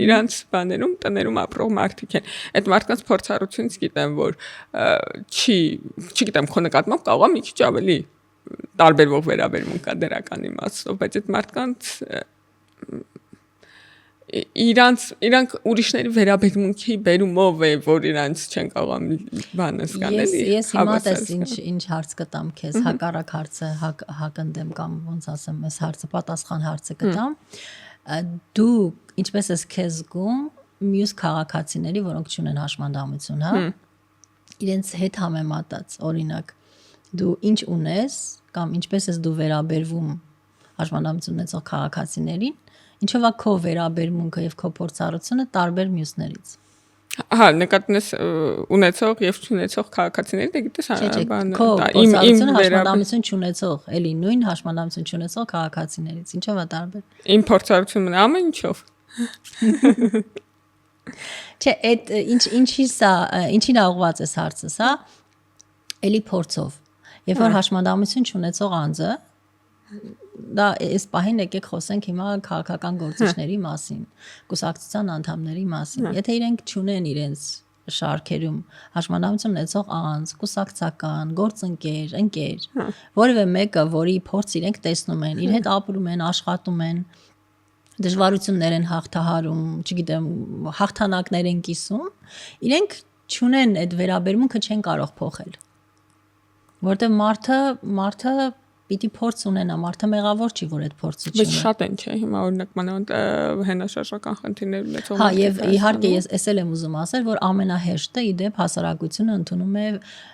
իրանց բաներում, տներում ապրող մարդիկ են։ Այդ մարդկանց փորձառությունից գիտեմ, որ չգիտեմ, քո նկատմամբ կարող է մի քիչ ավելի տարբերվող վերաբերմունք կա դրական իմաստով, բայց այդ մարդկանց իրանք ուրիշների վերաբերմունքի բերումով է, որ իրանց չեն կարող բանը սկանել։ Ես հիմա ինչ հարց կտամ քեզ, հակառակ հարցը հակընդեմ կամ ոնց ասեմ, այս հարցը պատասխան հարցը կտամ։ Դու ինչպես ես քեզ զգում մյուս քաղաքացիների, որոնք չունեն հաշմանդամություն, հա։ Իրենց հետ համեմատած, օրինակ, դու ինչ ունես կամ ինչպես ես դու վերաբերվում հաշմանդամություն ունեցող քաղաքացիներին, ինչով է քո վերաբերմունքը եւ քո փորձառությունը տարբեր մյուսներից։ Հա, նկատես ունեցող եւ չունեցող քաղաքացիների, դե գիտես, բանը իմ հաշմանդամություն չունեցող, էլի նույն հաշմանդամություն չունեցող քաղաքացիներից, ինչով է տարբեր։ Իմ փորձառությունը ամեն ինչով։ Չէ, այդ ինչին ուղղված է հարցս, հա։ Էլի փորձով։ Երբ որ հաշմանդամություն չունեցող անձը դա այս պահին եկեք խոսենք հիմա քաղաքական գործիչների մասին, կուսակցության անդամների մասին։ Եթե իրենք չունեն իրենց շարքերում հաշմանդամություն ունեցող անձ, կուսակցական, գործընկեր, ընկեր, որևէ մեկը, որի փորձ իրենք տեսնում են, իր հետ ապրում են, աշխատում են, դժվարություններ են հաղթահարում, չգիտեմ, հաղթանակներ են կիսում, իրենք չունեն այդ վերաբերմունքը չեն կարող փոխել։ Որտեղ մարդը պիտի փորձ ունենա, մարդը մեղավոր չի, որ այդ փորձը Բայց չունի։ շատ են, չէ՞, հիմա օրինակ մանավանդ հենաշարժական խնդիրներ ունեցող Հա, եւ իհարկե ես էսել եմ ուզում ասել, որ ամենահեշտը իդեպ հասարակությունը ընդունում է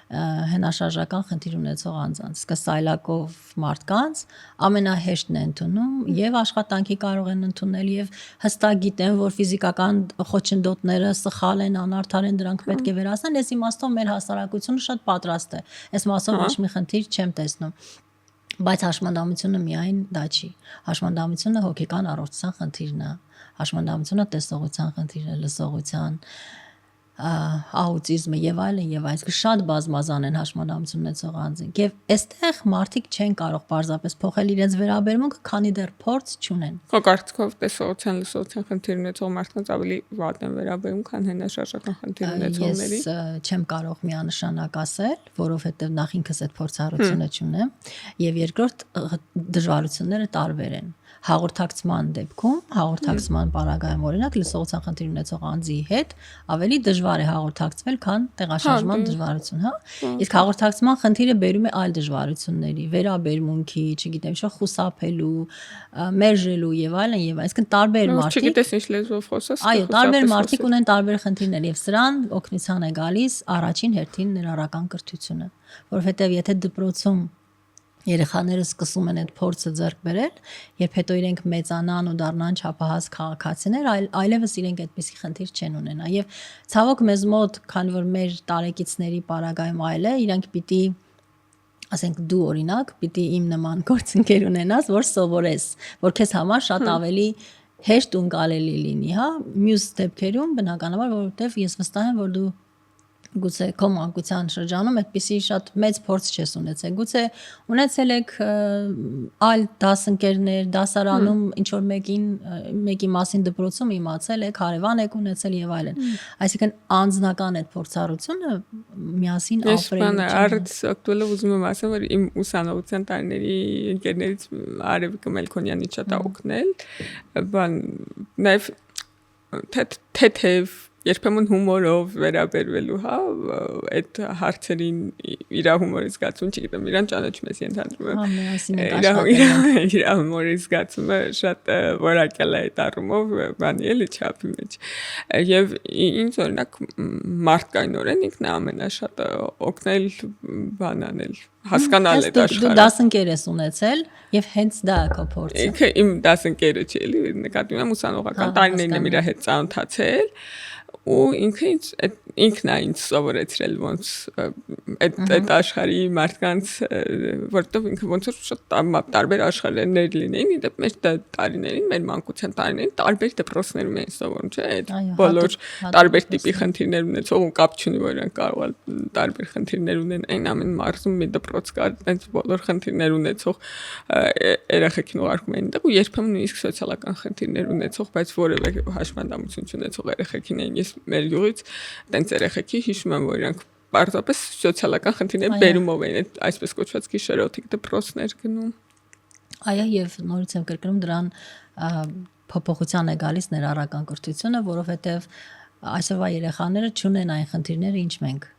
հենաշարժական խնդիր ունեցող անձանց, իսկ սայլակով մարդկանց ամենահեշտն է ընդունում եւ աշխատանքի կարող են ընդունել եւ հստակ գիտեն, որ ֆիզիկական խոչընդոտները սխալ են, անարդար են, դրանք պետք է վերացնել, այս իմաստով մեր հասարակությունը շատ պատրաստ է։ Այս մասով ոչ մի խնդիր չեմ տեսնում։ Բայց հաշմանդամությունը միայն դա չի։ Հաշմանդամությունը հոգեկան առողջության խնդիրն է։ Հաշմանդամությունը տեսողության խնդիրն է, լսողության, աուտիզմը եւ այլն, շատ բազմազան են հաշմանդամություն ունեցող անձինք։ Եվ այստեղ մարդիկ չեն կարող պարզապես փոխել իրենց վերաբերմունքը, քանի դեռ փորձ չունեն։ Քո կարծիքով տեսողության, լսողության խնդիր ունեցող մարդկանց ավելի վատ են վերաբերում, քան հենաշարժական խնդիր ունեցողների։ Ես չեմ կարող միանշանակ ասել, որովհետեւ նախ ինքս այդ փորձառությունը չունեմ, եւ երկրորդ դժվարությունները տարբեր են։ Հաղորդակցման դեպքում, հաղորդակցման պարագայում օրինակ լսողության խնդիր ունեցող անձի հետ ավելի դժվար է հաղորդակցվել, քան տեղաշարժման դժվարություն, հա։ Իսկ հաղորդակցման խնդիրը բերում է այլ դժվարությունների, վերաբերմունքի, չգիտեմ, ինչ խուսափելու, մերժելու եւ այլն եւ այսինքն տարբեր մարդիկ, չգիտես ինչ լեզվով խոսես։ այո, տարբեր մարդիկ ունեն տարբեր խնդիրներ եւ սրան օգնության է գալիս առաջին հերթին ներառական կրթությունը, որովհետեւ եթե դպրոցում երեխաները սկսում են այդ փորձը ձեռք բերել, երբ հետո իրենք մեծանան ու դառնան չափահաս քաղաքացիներ, այլևս իրենք այդպիսի խնդիր չեն ունենա։ Եվ ցավոք մեզ մոտ, քանի որ մեր տարեկիցների պարագայում այլ է, իրենք պիտի, ասենք դու օրինակ, պիտի իմ նման գործընկեր ունենաս, որ սովորես, որ քեզ համար շատ ավելի հեշտ ու ընկալելի լինի, հա։ Մյուս դեպքերում բնականաբար, որովհետև ես վստահ եմ, որ դու գուցե քո մանկության շրջանում այդպիսի շատ մեծ փորձ չես ունեցել, գուցե ունեցել եք այլ դասընկերներ, դասարանում ինչ որ մեկի մասին դպրոցում իմացել եք, հարևան եք ունեցել եւ այլն։ Այսինքն անձնական այդ փորձառությունը միասին ապրելու։ Ես արդ ակտուալը ուզում եմ ասեմ, որ իմ ուսանողության տարիների ընկերներից Արևիկ Մելքոնյանի շատ է օգնել, բան նաեւ թեթև երբեմն հումորով վերաբերվելու, հա, այդ հարցերին իր հումորի զգացում, չգիտեմ, իրան ճանաչում ես ենթադրում եմ։ Հա, միասին եք աշխատել։ Իր հումորի զգացումը շատ որակյալ է այդ առումով, բանի էլի չափի մեջ։ Եվ ինձ օրինակ մարդկայնորեն ինքն է ամենաշատը օգնել բան անել, հասկանալ այդ աշխարհը։ Դու դասընկեր ես ունեցել եւ հենց դա է քո փորձը։ Ինքը իմ դասընկերը չի, էլի, նկատում եմ ուսանողական տարիներն եմ իր հետ ծանոթացել ու ինքն է ինձ սովորեցրել ոնց այդ աշխարհի մարդկանց, որտեղ ինքը ոնց որ շատ տարբեր աշխարհներ լինեին, իդեպ մեր տարիներին, մեր մանկության տարիներին տարբեր դպրոցներում էին սովորում, չէ՞, այդ բոլոր տարբեր տիպի խնդիրներ ունեցող ու կապ չունի, որ իրենք կարող են տարբեր խնդիրներ ունենային, ամեն մարզում մի դպրոց կար, այնց բոլոր խնդիրներ ունեցող երեխեքին ուղարկում էին այնտեղ ու երբեմն նույնիսկ սոցիալական խնդիրներ ունեցող, բայց որևէ հաշմանդամություն չունեցող երեխեքին էին։ Ես մեր յուղից տենց երեխեքի հիշում եմ, որ իրանք պարզապես սոցիալական խնդիրներ բերումով էին այդ այսպես կոչված գիշերօթիկ դպրոցներ գնում։ Այո, եւ նորից եմ կրկնում դրան փոփոխության է գալիս ներառական կրթությունը, որովհետեւ այսօրվա երեխաները չունեն այն խնդիրները, ինչ մենք։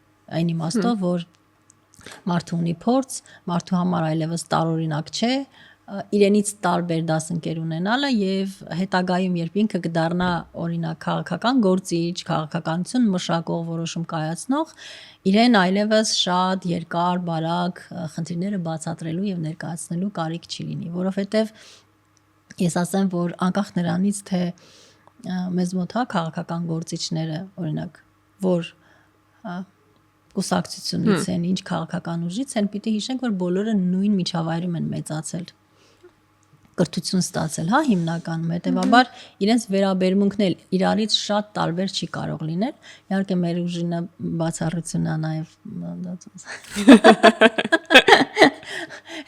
Այն իմաստով, որ մարդու ունի փորձ, մարդու համար այլևս տարօրինակ չէ իրենից տարբեր դասընկեր ունենալը եւ հետագայում երբ ինքը կդառնա օրինակ քաղաքական գործիչ, քաղաքականություն մշակող որոշում կայացնող, իրեն այլևս շատ երկար, բարակ խնդիրները բացատրելու եւ ներկայացնելու կարիք չի լինի, որովհետեւ ես ասեմ, որ անկախ նրանից թե մեզ մոտ հա քաղաքական գործիչները օրինակ որ կուսակցությունից են, ինչ քաղաքական ուժից են, պիտի հիշենք, որ բոլորը նույն միջավայրում են մեծացել, կրթություն ստացել, հա, հիմնականում, հետևաբար իրենց վերաբերմունքն էլ իրարից շատ տարբեր չի կարող լինել, իհարկե մեր ուժինը բացառությունն է նաև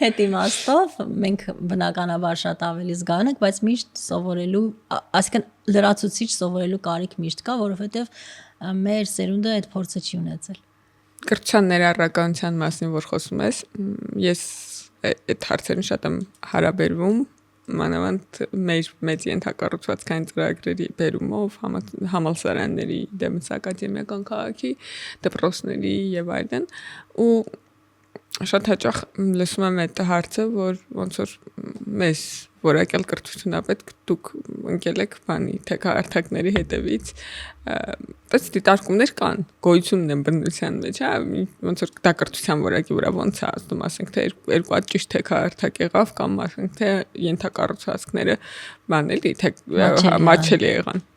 հետ իմաստով, մենք բնականաբար շատ ավելի զգան ենք, բայց միշտ սովորելու, այսինքն լրացուցիչ սովորելու կարիք միշտ կա, որովհետև մեր սերունդը այդ փորձը չի ունեցել։ Կրթության ներառականության մասին, որ խոսում ես, ես այդ հարցերին շատ եմ հարաբերվում, մանավանդ մեր մեծ ենթակառուցվածքային ծրագրերի բերումով, համալսարանների, դեմս ակադեմիական քաղաքի, դպրոցների եւ այլն, ու շատ հաճախ լսում եմ այդ հարցը, որ ոնց որ մեզ որակյալ կրթություն ապետք դուք ընկել եք բանի թեկահարթակների հետևից, բայց դիտարկումներ կան, գոյությունն են բնության մեջ, ոնց որ դա կրթության որակի վրա ոնց է ազդում, ասենք թե երկու հատ ճիշտ թեկահարթակ եղավ կամ ասենք թե ենթակառուցվածքները բան էլի մաչելի եղան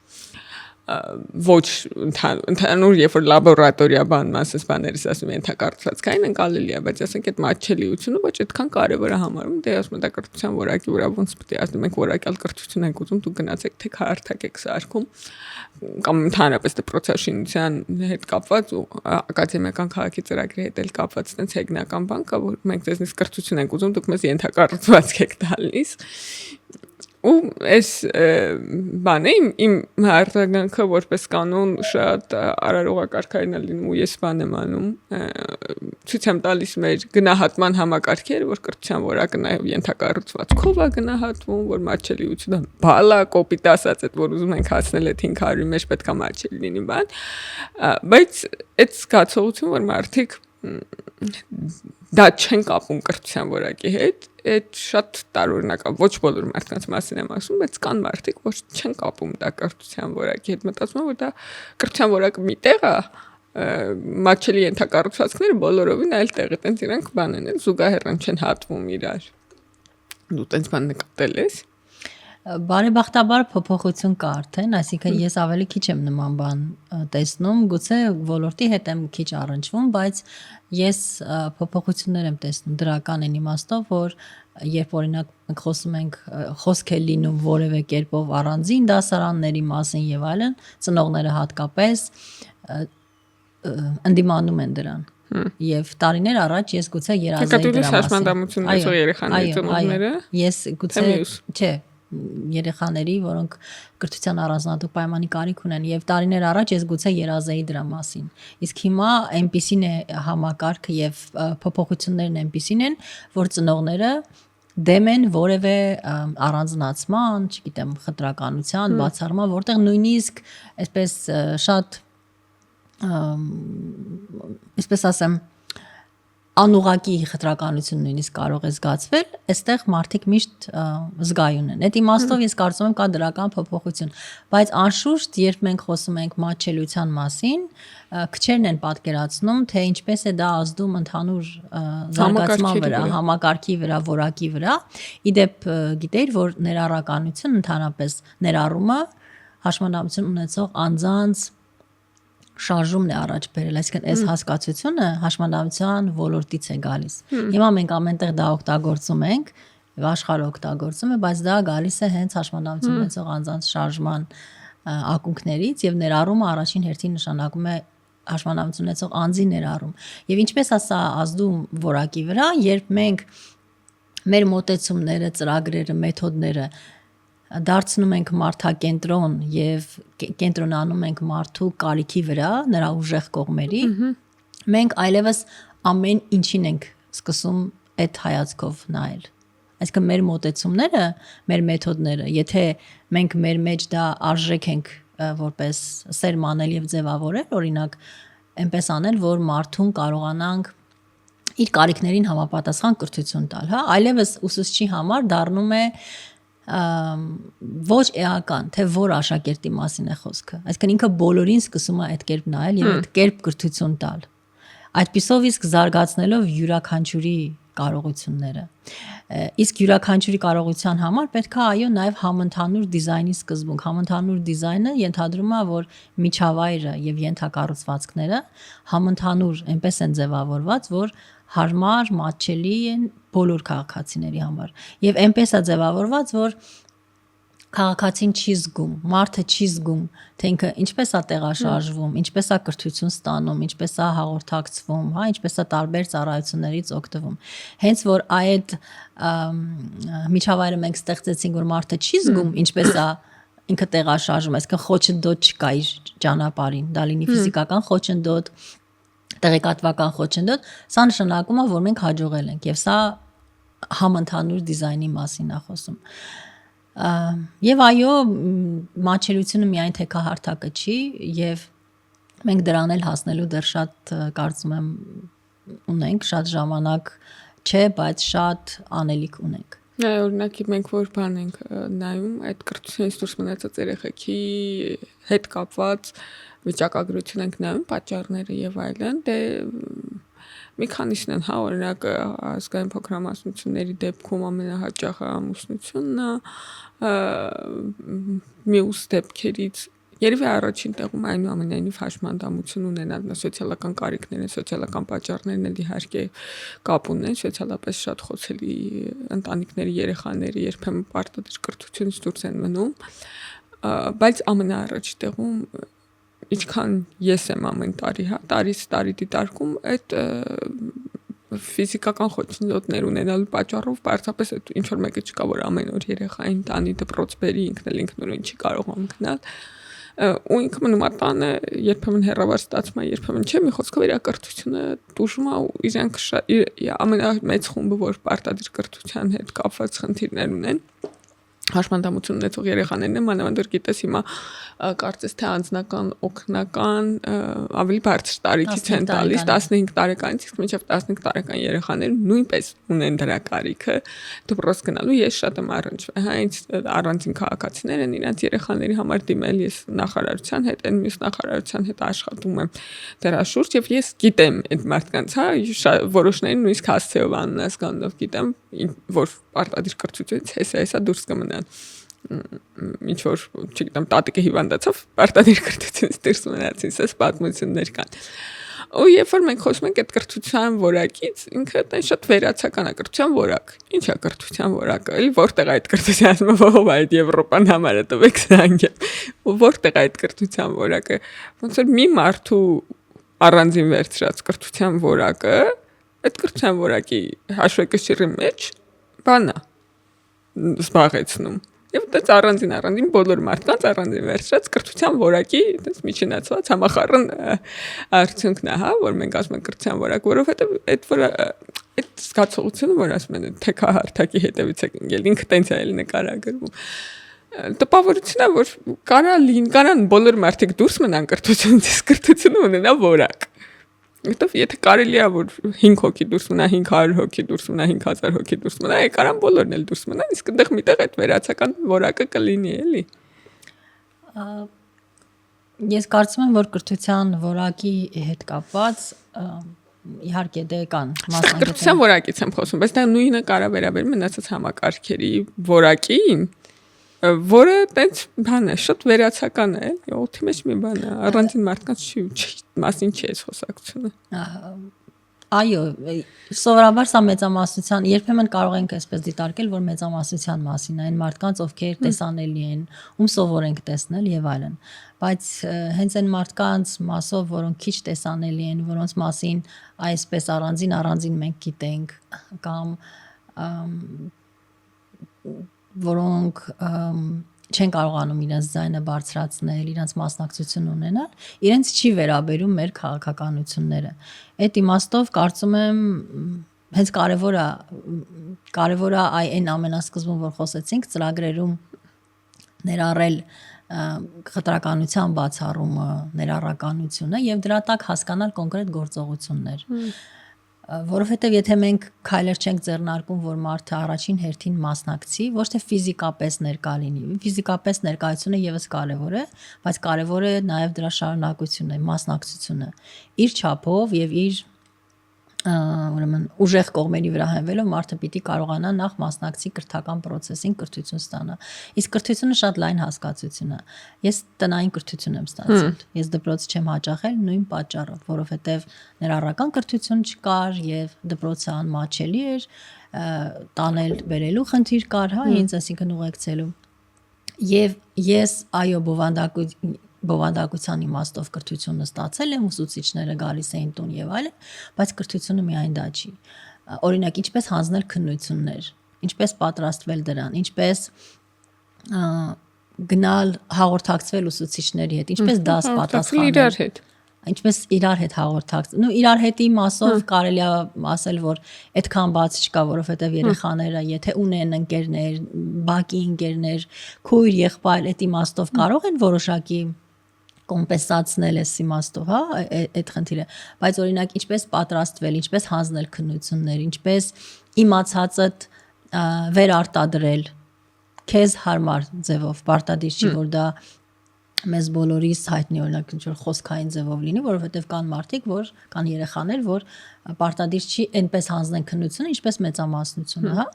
ոչ ընդհանուր երբ որ լաբորատորիա բան մասս բաներս ասում են ենթակառուցվածքային ընկալելի է, բայց ասենք այդ մատչելիությունը ոչ այդքան կարևոր է համարում, դե ասում եմ դա կրթության որակի վրա ոնց պետք է ասում ենք որակյալ կրթություն ենք ուզում, դուք գնացեք թե քարտակ եք սարքում կամ ընդհանրապես դպրոցաշինության հետ կապված ու ակադեմիական քաղաքի ծրագրի հետ էլ կապված այդպես հեգնական բան կա, որ մենք դեզնից կրթություն ենք ուզում, դուք մեզ ենթակառուցվածք եք տալիս ու այս բանը իմ հարցականքը որպես կանոն շատ արարողակարգային է լինում ու ես բան եմ անում ցույց եմ տալիս մեր գնահատման համակարգերը որ կրթության որակը նաև ենթակառուցվածքով է գնահատվում որ մատչելիությունը բալա կոպիտ ասած այդ որ ուզում ենք հասնել այդ 500-ի մեջ պետք է մատչելի լինի բան բայց այդ զգացողություն որ մարդիկ դա չեն կապում կրթության որակի հետ այդ շատ տարօրինակ է ոչ բոլոր մարդկանց մասին եմ ասում բայց կան մարդիկ որ չեն կապում դա կրթության որակի հետ մտածում են որ դա կրթության որակը մի տեղ է մատչելի ենթակառուցվածքները բոլորովին այլ տեղ է տենց իրանք բան են զուգահեռ չեն հատվում իրար դու տենց բան նկատել ես Բարեբախտաբար փոփոխություն կա արդեն, այսինքն ես ավելի քիչ եմ նման բան տեսնում, գուցե ոլորտի հետ եմ քիչ առնչվում, բայց ես փոփոխություններ եմ տեսնում դրական են իմաստով, որ երբ օրինակ մենք խոսում ենք խոսք է լինում որևէ կերպով առանձին դասարանների մասին եւ այլն, ծնողները հատկապես ընդդիմանում են դրան Եվ տարիներ առաջ ես գուցե երազեի դրա մասին։ Հաշմանդամություն ունեցող երեխաների ծնողները։ Ես գուցե չէ երեխաների, որոնք կրթության առանձնահատուկ պայմանի կարիք ունեն եւ տարիներ առաջ ես գուցե երազեի դրա մասին։ Իսկ հիմա այնպիսին է համակարգը եւ փոփոխություններն այնպիսին են, որ ծնողները դեմ են որևէ առանձնացման, չգիտեմ, խտրականության, բացառման, որտեղ նույնիսկ այսպես շատ այսպես ասեմ անուղակի խտրականություն նույնիսկ կարող է զգացվել, այստեղ մարդիկ միշտ զգայուն են։ Այդ իմաստով ես կարծում եմ կա դրական փոփոխություն, բայց անշուշտ երբ մենք խոսում ենք մատչելիության մասին, քչերն են պատկերացնում, թե ինչպես է դա ազդում ընդհանուր զարգացման վրա, համակարգի վրա, որակի վրա։ Իդեպ գիտեիր, որ ներառականություն ընդհանրապես ներառումը հաշմանդամություն ունեցող անձանց շարժումն է առաջ բերել, այսինքն այս հասկացությունը հաշմանդամության ոլորտից է գալիս։ Հիմա մենք ամենտեղ դա օգտագործում ենք, եւ աշխարհը օգտագործում է, բայց դա գալիս է հենց հաշմանդամություն ունեցող անձանց շարժման ակունքներից եւ ներառումը առաջին հերթին նշանակում է հաշմանդամություն ունեցող անձի ներառում։ Եվ ինչպես ասա ազդում որակի վրա, երբ մենք մեր մոտեցումները, ծրագրերը, մեթոդները դարձնում ենք մարդակենտրոն եւ կենտրոնանում ենք մարդու կարիքի վրա, նրա ուժեղ կողմերի, մենք այլևս ամեն ինչին ենք սկսում այդ հայացքով նայել։ Այսինքն մեր մոտեցումները, մեր մեթոդները, եթե մենք մեր մեջ դա արժեք ենք որպես սերմանել եւ ձևավորել, օրինակ, այնպես անել, որ մարդուն կարողանանք իր կարիքներին համապատասխան կրթություն տալ, հա, այլևս ուսուցչի համար դառնում է ոչ էական, թե որ աշակերտի մասին է խոսքը։ Այսինքն ինքը բոլորին սկսում է այդ կերպ նայել եւ այդ կերպ կրթություն տալ։ Այդպիսով իսկ զարգացնելով յուրաքանչյուրի կարողությունները։ Իսկ յուրաքանչյուրի կարողության համար պետք է այո նաև համընդհանուր դիզայնի սկզբունք։ Համընդհանուր դիզայնը ենթադրում է, որ միջավայրը եւ ենթակառուցվածքները համընդհանուր այնպես են ձևավորված, որ հարմար, մատչելի են բոլոր քաղաքացիների համար։ Եվ այնպես է ձևավորված, որ քաղաքացին չի զգում, մարդը չի զգում, թե ինքը ինչպես է տեղաշարժվում, ինչպես է կրթություն ստանում, ինչպես է հաղորդակցվում, հա, ինչպես է տարբեր ծառայություններից օգտվում։ Հենց որ այդ միջավայրը մենք ստեղծեցինք, որ մարդը չի զգում, ինչպես է ինքը տեղաշարժվում, այսինքն խոչընդոտ չկա իր ճանապարհին, դա լինի ֆիզիկական խոչընդոտ, տեղեկատվական խոչընդոտ, սա նշանակում է, որ մենք հաջողել ենք, եւ սա համընդհանուր դիզայնի մասին է խոսում։ Եվ այո, մատչելիությունը միայն թեկահարթակը չի, եւ մենք դրան էլ հասնելու դեռ շատ կարծում եմ ունենք, շատ ժամանակ չէ, բայց շատ անելիք ունենք։ Օրինակ մենք որ բան ենք նայում այդ կրթությունից դուրս մնացած երեխեքի հետ կապված վիճակագրություն ենք նայում, պատճառները եւ այլն, դե մի քանիսն են, հա, օրինակ ազգային փոքրամասնությունների դեպքում ամենահաճախը ամուսնությունն է, մյուս դեպքերից երևի առաջին տեղում այնուամենայնիվ հաշմանդամություն ունենալ սոցիալական կարիքներն, սոցիալական պատճառներն էլ իհարկե կապ ունեն, սոցիալապես շատ խոցելի ընտանիքների երեխաները երբեմն պարտադիր կրթությունից դուրս են մնում, բայց ամենաառաջ տեղում ինչքան ես եմ ամեն տարի, հա, տարից տարի դիտարկում այդ ֆիզիկական խոչընդոտներ ունենալու պատճառով պարզապես այդ ինչ որ մեկը չկա, որ ամեն օր երեխային տանի դպրոց բերի, ինքնուրույն չի կարող անցնել ու ինքը մնում է տանը, երբեմն հեռավար ստացվում է, երբեմն չէ, մի խոսքով իր կրթությունը դուժում է ու իրենք ամենամեծ խումբը, որ պարտադիր կրթության հետ կապված խնդիրներ ունեն, հաշմանդամություն ունեցող երեխաներն են, մանավանդ գիտես հիմա կարծես թե անձնական օգնական ավելի բարձր տարիքից են տալիս 15 տարեկանից, իսկ մինչև 15 տարեկան երեխաները նույնպես ունեն դրա կարիքը դպրոց գնալու, ես շատ եմ առնչվել, հա, ինձ առանձին քաղաքացիներ են իրենց երեխաների համար դիմել, ես նախարարության հետ, այն մյուս նախարարության հետ աշխատում եմ դրա շուրջ եւ ես գիտեմ այդ մարդկանց, հա, որոշներին նույնիսկ հասցեով աննասկանով գիտեմ, որ պարտադիր կրթությունից հեսա դուրս կմնան ինչ որ, չգիտեմ, տատիկը հիվանդացավ, պարտադիր կրթությունից դուրս մնացին, սա պատմություններ կան։ Ու երբ որ մենք խոսում ենք այդ կրթության որակից, ինքը դա շատ վերացական է կրթության որակ։ Ինչ է կրթության որակը, էլի որտեղ է այդ կրթության ով այդ Եվրոպան համար է տվեք սրանք։ Ու որտեղ է այդ կրթության որակը։ Ոնց որ մի մարդու առանձին վերցրած կրթության որակը, այդ կրթության որակի հաշվեկշիռի մեջ բանա զբաղեցնում։ Եվ դա առանձին բոլոր մարդկանց առանձին վերցրած կրթության որակի այդպես միջինացված համախառն արդյունքն է, հա, որ մենք ասում ենք կրթության որակ, որովհետև այդ զգացողությունը, որ ասում են թեքահարթակի հետևից է ընկել, ինքը տենց է էլի նկարագրվում։ Տպավորությունն է, որ կարան բոլոր մարդիկ դուրս մնան կրթությունից, կրթությունը ունենա որակ։ Որտեվ եթե կարելի է որ 5 հոգի դուրս մնա, 500 հոգի դուրս մնա, 5000 հոգի դուրս մնա, կարան բոլորն էլ դուրս մնան, իսկ այնտեղ միտեղ այդ վերացական որակը կլինի, էլի։ Ես կարծում եմ, որ կրթության որակի հետ կապված իհարկե դե կան մասնագետներ։ Կրթության որակից եմ խոսում, բայց դա նույնը կարա վերաբերի մնացած համակարգերի որակին, որը տենց բան է, շատ վերացական է, օդի մեջ մի բան է, առանձին մարդկանց մասին չի այս խոսակցությունը։ Այո, սովորաբար սա մեծամասնության, երբեմն կարող ենք այսպես դիտարկել, որ մեծամասնության մասին այն մարդկանց, ովքեր տեսանելի են, ում սովոր ենք տեսնել եւ այլն, բայց հենց այն մարդկանց մասով, որոնք քիչ տեսանելի են, որոնց մասին այսպես առանձին մենք գիտենք կամ որոնք չեն կարողանում իրենց ձայնը բարձրացնել, իրենց մասնակցություն ունենալ, իրենց չի վերաբերում մեր քաղաքականությունները։ Այդ իմաստով կարծում եմ հենց կարևոր է այն ամենասկզբում, որ խոսեցինք, ծրագրերում ներառել խտրականության բացառումը, ներառականությունը եւ դրա տակ հասկանալ կոնկրետ գործողություններ։ Որովհետև եթե մենք քայլեր չենք ձեռնարկում, որ մարդը առաջին հերթին մասնակցի, ոչ թե ֆիզիկապես ներկա լինի, ֆիզիկապես ներկայությունը եւս կարևոր է, բայց կարևոր է նաեւ դրա շարունակությունը, մասնակցությունը, իր չափով եւ իր ուրեմն ուժեղ կողմերի վրա հենվելով մարդը պիտի կարողանա նախ մասնակցի կրթական process-ին, կրթություն ստանա։ Իսկ կրթությունը շատ լայն հասկացություն է։ Ես տնային կրթություն եմ ստացել։ Ես դպրոց չեմ հաճախել նույն պատճառով, որովհետև ներառական կրթություն չկար եւ դպրոցը անմաչելի էր, տանել բերելու խնդիր կար, հա, ինձ այսինքն ուղեկցելու։ Եվ ես այո բովանդակության իմաստով կրթությունը ստացել եմ, ուսուցիչները գալիս էին տուն եւ այլն, բայց կրթությունը միայն դա չի։ Օրինակ, ինչպես հանձնել քննություններ, ինչպես պատրաստվել դրան, ինչպես գնալ հաղորդակցվել ուսուցիչների հետ, ինչպես դաս պատասխանել, ինչպես իրար հետ հաղորդակցել։ Իրար հետի մասով կարելի է ասել, որ այդքան բաց չկա, որովհետև երեխաները, եթե ունեն ընկերներ, բակի ընկերներ, քույր, եղբայր, այդ իմաստով կարող են որոշակի կոմպենսացնել էս իմաստով, հա, այդ խնդիրը, բայց օրինակ ինչպես պատրաստվել, ինչպես հանձնել քննություններ, ինչպես իմացածդ վերարտադրել քեզ հարմար ձևով, պարտադիր չի որ դա մեզ բոլորիս հայտնի օրինակ ինչ որ խոսքային ձևով լինի, որովհետև կան մարդիկ, որ կան երեխաներ, որ պարտադիր չի այնպես հանձնեն քննությունը, ինչպես մեծամասնությունը, հա,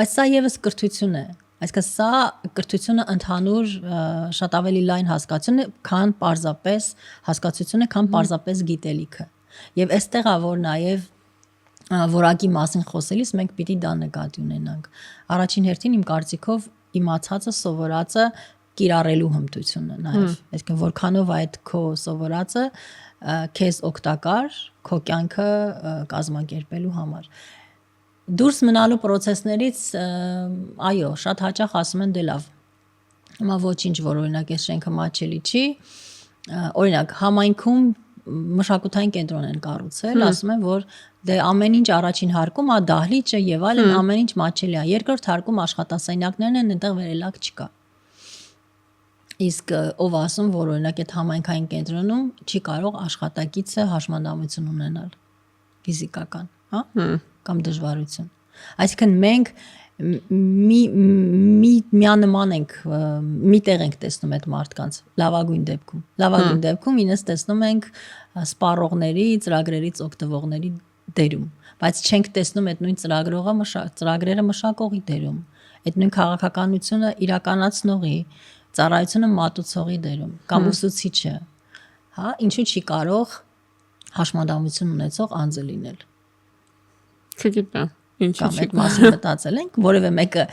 բայց սա եւս կրթություն է, այսինքն սա կրթությունը ընդհանուր շատ ավելի լայն հասկացություն է, քան պարզապես հասկացությունը, քան պարզապես գիտելիքը։ Եվ այստեղ է որ նաև որակի մասին խոսելիս մենք պիտի դա նկատի ունենանք։ Առաջին հերթին իմ կարծիքով իմացածը, սովորածը կիրառելու հմտությունը նաև, այսինքն որքանով այդ քո սովորածը քեզ օգտակար քո կյանքը կազմակերպելու համար։ Դուրս մնալու process-ներից այո, շատ հաճախ ասում են դե լավ։ Հիմա ոչինչ, որ օրինակ այս շենքը մատչելի չի, օրինակ համայնքում մշակութային կենտրոն են կառուցել, ասում են, որ դե ամեն ինչ առաջին հարկում, դահլիճը եւ այլն ամեն ինչ մատչելի է։ Երկրորդ հարկում աշխատասենյակներն են, այնտեղ վերելակ չկա։ Իսկ ով ասում, որ օրինակ այդ համայնքային կենտրոնում չի կարող աշխատակիցը հաշմանդամություն ունենալ ֆիզիկական, հա, կամ դժվարություն։ Այսինքն մենք միանման ենք, մի տեղ ենք տեսնում այդ մարդկանց լավագույն դեպքում ինձ տեսնում ենք սպառողների, ծրագրերից օգտվողների դերում, բայց չենք տեսնում այդ նույն ծրագրերը մշակողի դերում, այդ նույն քաղաքականությունը իրականացնողի, ծառայությունը մատուցողի դերում, կամ ուսուցիչը, հա, ինչու չի կարող հաշմանդամություն ունեցող անձը լինել։ Չգիտեմ, ինչու՞ կամ այդ մասին մտածել ենք, որևէ մեկը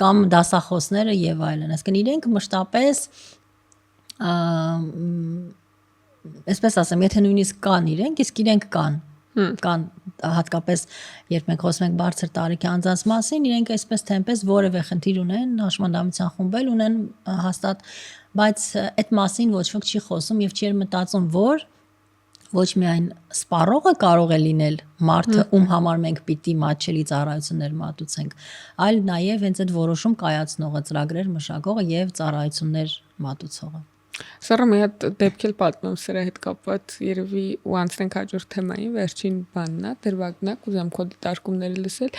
կամ դասախոսները եւ այլն, այսինքն իրենք մշտապես այսպես ասեմ, եթե նույնիսկ կան իրենք, իսկ իրենք կան հատկապես երբ մենք խոսում ենք բարձր տարիքի անձանց մասին, իրենք այսպես թե այնպես որևէ խնդիր ունեն, հաշմանդամության խումբել ունեն հաստատ, բայց այդ մասին ոչ ոք չի խոսում եւ չի մտածում, որ ոչ միայն սպառողը կարող է լինել մարդը, ում համար մենք պիտի մատչելի ծառայություններ մատուցենք, այլ նաեւ հենց այդ որոշում կայացնողը, ծրագրեր մշակողը եւ ծառայություններ մատուցողը։ Սա մի հատ դեպք էլ պատմեմ սրա հետ կապված, երևի ու անցնենք հաջորդ թեմային, վերջին բանն է, դերվագնակ, ուզեմ քո դիտարկումները լսել։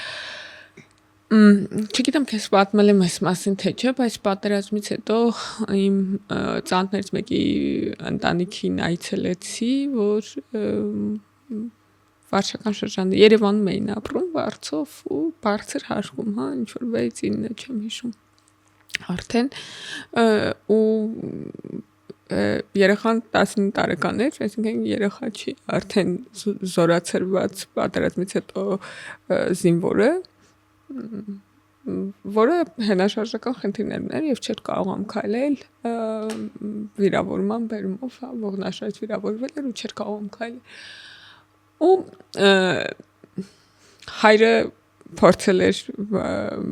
Չգիտեմ քեզ պատմել եմ այս մասին թե չէ, բայց պատերազմից հետո իմ ծանոթներից մեկի ընտանիքին այցելեցի, որ վարչական շրջանի Երևանում էին ապրում, Վարչով ու բարձր հարկում, հա, ինչ որ 6-9 չեմ հիշում։ Արդեն ու երեխան 19 տարեկան էր, այսինքն երեխա չի, արդեն զորացրված պատերազմից հետո զինվոր է, որը հենաշարժական խնդիրներ ուներ եւ չէր կարողam քայլել վիրավորման բերումով, հա, ողնաշարժ վիրավորվել էր ու չէր կարողam քայլել։ Ու հայրը փորձել էր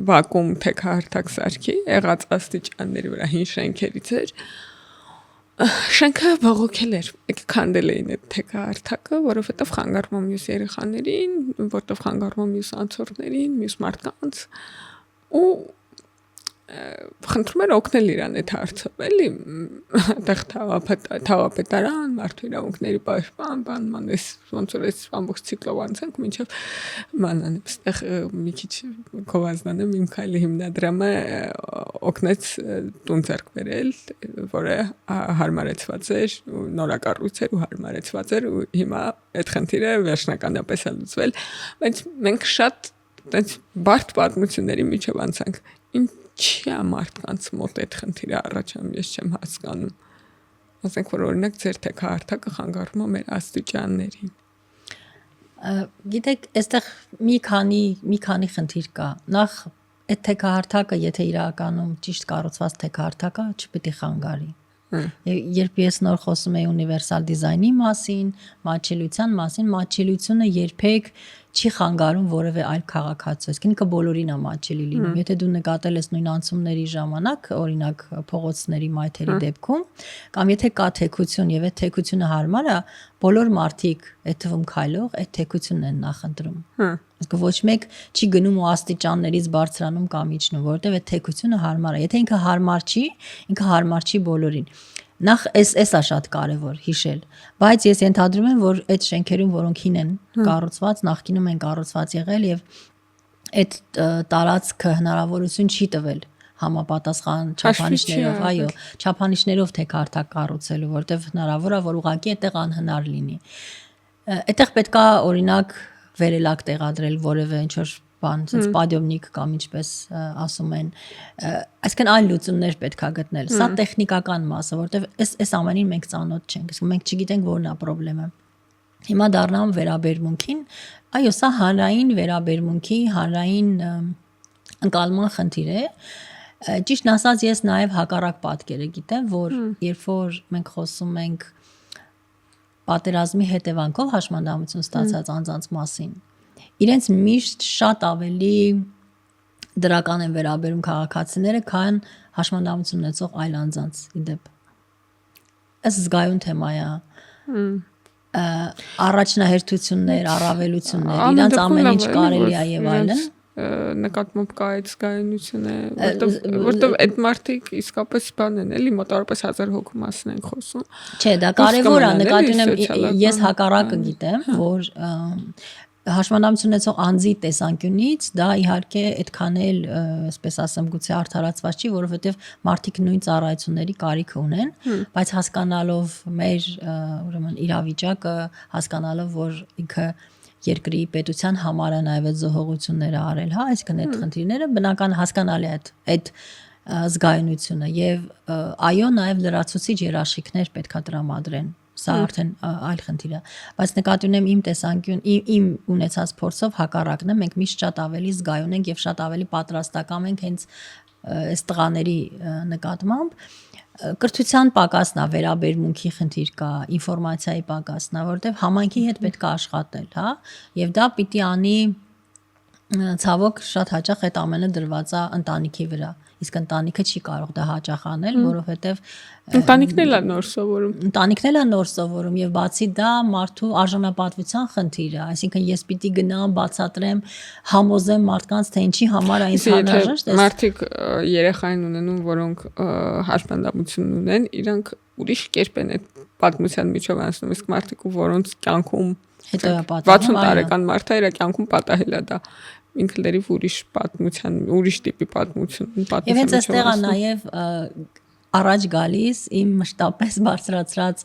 վակուում թեքահարթակ սարքի, եղած աստիճանների վրա հին շենքերից էր։ Շենքը բողոքել էր, քանդել էին այդ թեքահարթակը, որովհետև խանգարում մյուս երեխաներին, որտեղ խանգարում մյուս անցորդներին, մյուս մարդկանց ու խնդրում էր օգնել իրան այդ հարցով, էլի, այդտեղ թավապետարան, մարդու իրավունքների պաշտպան, բանմանես, ոնց որ այս ամբողջ ցիկլով անցանք, մինչև մանան, այստեղ մի քիչ գովազդանը իմ քայլի հիմնադրամը օգնեց տուն ձեռք բերել, որը հարմարեցված էր, նորակառույց էր ու հարմարեցված էր ու հիմա այդ խնդիրը վերջնականապես է լուծվել, բայց մենք շատ այդպես բարդ պատմությունների միջով անցանք։ Ինչի՞ է մարդկանց մոտ այդ խնդիրը առաջանում, ես չեմ հասկանում։ Ասենք որ օրինակ ձեր թեքահարթակը խանգարում է մեր աստիճաններին։ Գիտեք, այստեղ մի քանի խնդիր կա։ Նախ այդ թեքահարթակը, եթե իրականում ճիշտ կառուցված թեքահարթակը, չպիտի խանգարի։ Երբ ես նոր խոսում եի ունիվերսալ դիզայնի մասին, մատչելիության մասին, մատչելիությունը երբեք չի խանգարում որևէ այլ քաղաքացու, այսինքն ինքը բոլորին է մատչելի լինում։ Եթե դու նկատել ես նույն անցումների ժամանակ, օրինակ փողոցների մայթերի դեպքում, կամ եթե կա թեքություն եւ այդ թեքությունը հարմար է, բոլոր մարդիկ, այդ թվում քայլող, այդ թեքությունն են նախընտրում։ Այսինքն ոչ մեկ չի գնում ու աստիճաններից բարձրանում կամ իջնում, որովհետեւ այդ թեքությունը հարմար է։ Եթե ինքը հարմար չի բոլորին։ նախ էս է շատ կարևոր հիշել, բայց ես ենթադրում եմ, որ այդ շենքերում, որոնք հին են կառուցված, նախկինում են կառուցված եղել եւ այդ տարածքը հնարավորություն չի տվել համապատասխան չափանիշներով, այո, չափանիշներով թե քարտակ կառուցելու, որտեվ հնարավոր է, որ ուղղակի այդտեղ անհնար լինի։ Այդտեղ պետքա օրինակ վերելակ տեղադրել որևէ ինչ որ բան, sense պադյոմնիկ կամ ինչպես ասում են, այսինքն այլ լուծումներ պետքա գտնել։ Սա տեխնիկական մասը, որտեվ այս ամենին մենք ծանոթ չենք, իսկ մենք չգիտենք որն է խնդրեմը։ Հիմա դառնամ վերաբերմունքին, այո, սա հանրային վերաբերմունքի, հանրային ընկալման խնդիր է։ Ճիշտ ասած, ես նաև հակառակ պատկերը գիտեմ, որ երբ որ մենք խոսում ենք պատերազմի հետևանքով հաշմանդամություն ստացած անձանց մասին, իրենց միշտ շատ ավելի դրական են վերաբերում քաղաքացիները, քան հաշմանդամություն ունեցող այլ անձանց իդեպ։ Այս զգայուն թեմա է։ Առաջնահերթություններ, առավելություններ, իրանց ամեն ինչ կարելի է եւ այլն։ Նկատմամբ կա այդ զգայունությունը, որտեղ այդ մարդիկ իսկապես բան են, էլի մոտավորապես 1000 հոգու մասին են խոսում։ Չէ, դա կարևոր է, նկատի ունեմ, ես հակառակը գիտեմ, որ հաշմանդամություն ունեցող անձի տեսանկյունից դա իհարկե այդքան էլ, այսպես ասեմ, գուցե արդարացված չի, որովհետև մարդիկ նույն ծառայությունների կարիք ունեն, բայց հասկանալով մեր ուրեմն իրավիճակը, հասկանալով, որ ինքը երկրի պետության համար է նաև այդ զոհողությունները արել, հա, այսինքն այդ խնդիրները բնական հասկանալի է այդ զգայունությունը եւ այո, նաև լրացուցիչ երաշխիքներ պետքա տրամադրեն։ Սա արդեն այլ խնդիր է, բայց նկատի ունեմ իմ տեսանկյուն, իմ ունեցած փորձով հակառակն է, մենք միշտ շատ ավելի զգայուն ենք եւ շատ ավելի պատրաստական ենք հենց այս տղաների նկատմամբ։ Կրթության պակասն է, վերաբերմունքի խնդիր կա, ինֆորմացիայի պակասն է, որովհետև համայնքի հետ պետք է աշխատել, հա, եւ դա պիտի անի ցավոք շատ հաճախ այդ ամենը դրված է ընտանիքի վրա, իսկ ընտանիքը չի կարող դա հաճախ անել, որովհետև ընտանիքն էլ է նոր սովորում եւ բացի դա մարդու արժանապատվության խնդիր է, այսինքն ես պիտի գնամ, բացատրեմ, համոզեմ մարդկանց, թե ինչի համար է ինձ անհրաժեշտ է։ Մարդիկ երեխային ունենում, որոնք հաշմանդամություն ունեն, իրանք ուրիշ կերպ են այդ պատմության միջով անցնում, իսկ մարդիկ, որոնց կյանքում հետո է պատահում 60 տարեկան մարդը իր կյանքում պատահել է դա ինքը լրիվ ուրիշ պատմության, ուրիշ տիպի պատմություն։ Եվ հենց այստեղ է նաև առաջ գալիս իմ մշտապես բարձրացրած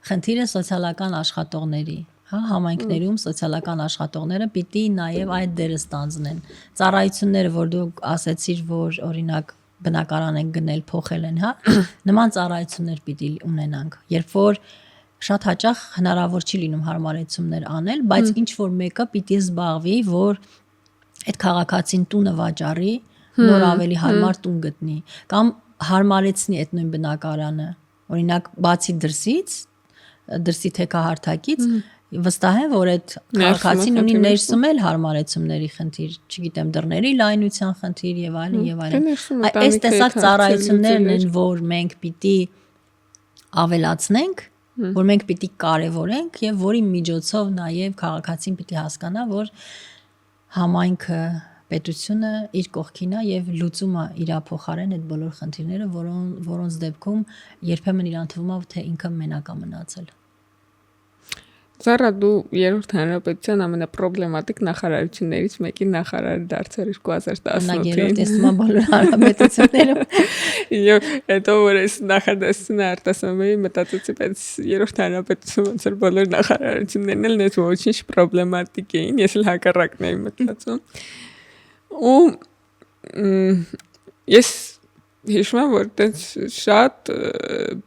խնդիրը սոցիալական աշխատողների, հա, համայնքներում սոցիալական աշխատողները պիտի նաև այդ դերը ստանձնեն։ Ծառայությունները, որ դուք ասեցիր, որ օրինակ բնակարան են գնել, փոխել են, հա, նման ծառայություններ պիտի ունենանք։ Երբ որ շատ հաճախ հնարավոր չի լինում հարմարեցումներ անել, բայց ինչ որ մեկը պիտի զբաղվի, որ այդ քաղաքացին տունը վաճառի, նոր ավելի հարմար տուն գտնի, կամ հարմարեցնի այդ նույն բնակարանը։ Օրինակ, բացի դրսի թեքահարթակից, վստահ եմ, որ այդ քաղաքացին ունի ներսում էլ հարմարեցումների խնդիր, չգիտեմ, դռների լայնության խնդիր եւ այլն եւ այլն։ Այս տեսակ ծառայություններն են, որ մենք պիտի ավելացնենք, որ մենք պիտի կարևորենք եւ որի միջոցով նաեւ քաղաքացին պիտի հասկանա, որ համայնքը, պետությունը իր կողքին է եւ լուծում է իր փոխարեն այդ բոլոր խնդիրները, որոնց դեպքում երբեմն իրան թվում է, թե ինքը մենակ է մնացել։ Զարա, դու երրորդ հանրապետության ամենապրոբլեմատիկ նախարարություններից մեկի նախարար դարձար 2018-ին։ Երրորդ տեսնում բոլոր հանրապետություններում։ Եվ հետո որ այս նախադասությունը արտասանվեի մտածեցի, բայց երրորդ հանրապետություն ոնց որ բոլոր նախարարություններն էլ նույնպես ոչինչ պրոբլեմատիկ էին, ես էլ հակառակն էի մտածում։ Ու ես հիշում եմ, որ տենց շատ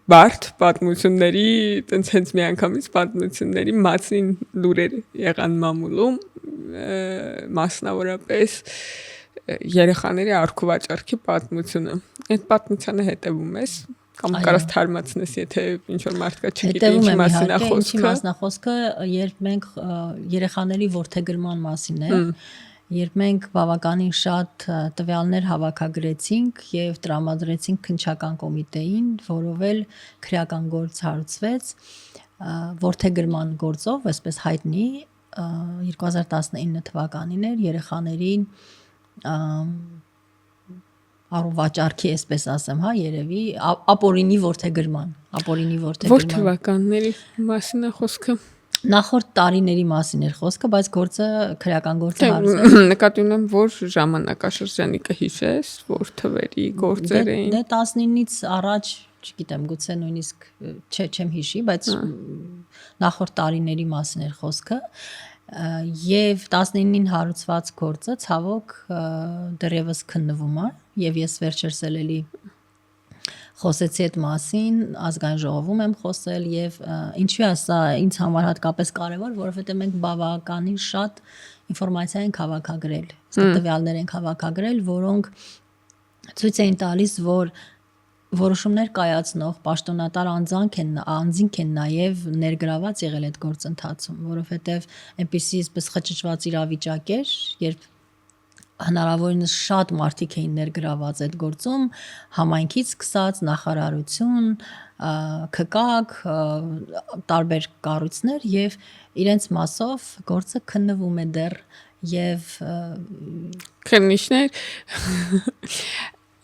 բարդ պատմությունների, տենց հենց միանգամից պատմությունների մասին լուրեր եղան մամուլում, մասնավորապես երեխաների արքուվաճառքի պատմությունը։ Այդ պատմությանը հետևում ես կամ կարաս թարմացնես, եթե ինչ-որ մարդկա չգիտի ինչ մասին է խոսքը։ Ինչի մասն է խոսքը, երբ մենք երեխաների որդեգրման մասին է, երբ մենք բավականին շատ տվյալներ հավաքագրեցինք եւ տրամադրեցինք քննչական կոմիտեին, որով էլ քրեական գործ հարուցվեց որդեգրման գործով, այսպես հայտնի 2019 թվականին էր երեխաներին առուվաճառքի, այսպես ասեմ, հա, երևի ապօրինի ворթեգրման, Որ ворթեգրման։ թվականների մասին է խոսքը։ Նախորդ տարիների մասին էր խոսքը, բայց գործը քրեական գործը հարց է։ Նկատի ունեմ, որ ժամանակաշրջանի կհիշես, որ թվերի գործեր էին։ Դե 19-ից առաջ, չգիտեմ, գուցե նույնիսկ չեմ հիշի, բայց նախորդ տարիների մասին էր խոսքը, եւ 19-ին հարուցված գործը ցավոք դեռևս քննվում է, եւ ես վերջերս էլի խոսեցի այդ մասին, ազգային ժողովում եմ խոսել եւ ինչու է սա ինձ համար հատկապես կարեւոր, որովհետեւ մենք բավականին շատ ինֆորմացիա ենք հավաքագրել, տվյալներ ենք հավաքագրել, որոնք ցույց են տալիս, որ որոշումներ կայացնող պաշտոնատար անձինք են նաև ներգրաված եղել այդ գործընթացում, որովհետև այնպեսի այսպես խճճված իրավիճակ էր, երբ հնարավորինս շատ մարդիկ էին ներգրաված այդ գործում, համայնքից սկսած նախարարություն, ՔԿԱԿ, տարբեր կառույցներ եւ իրենց մասով գործը քննվում է դեռ եւ Քննիչներ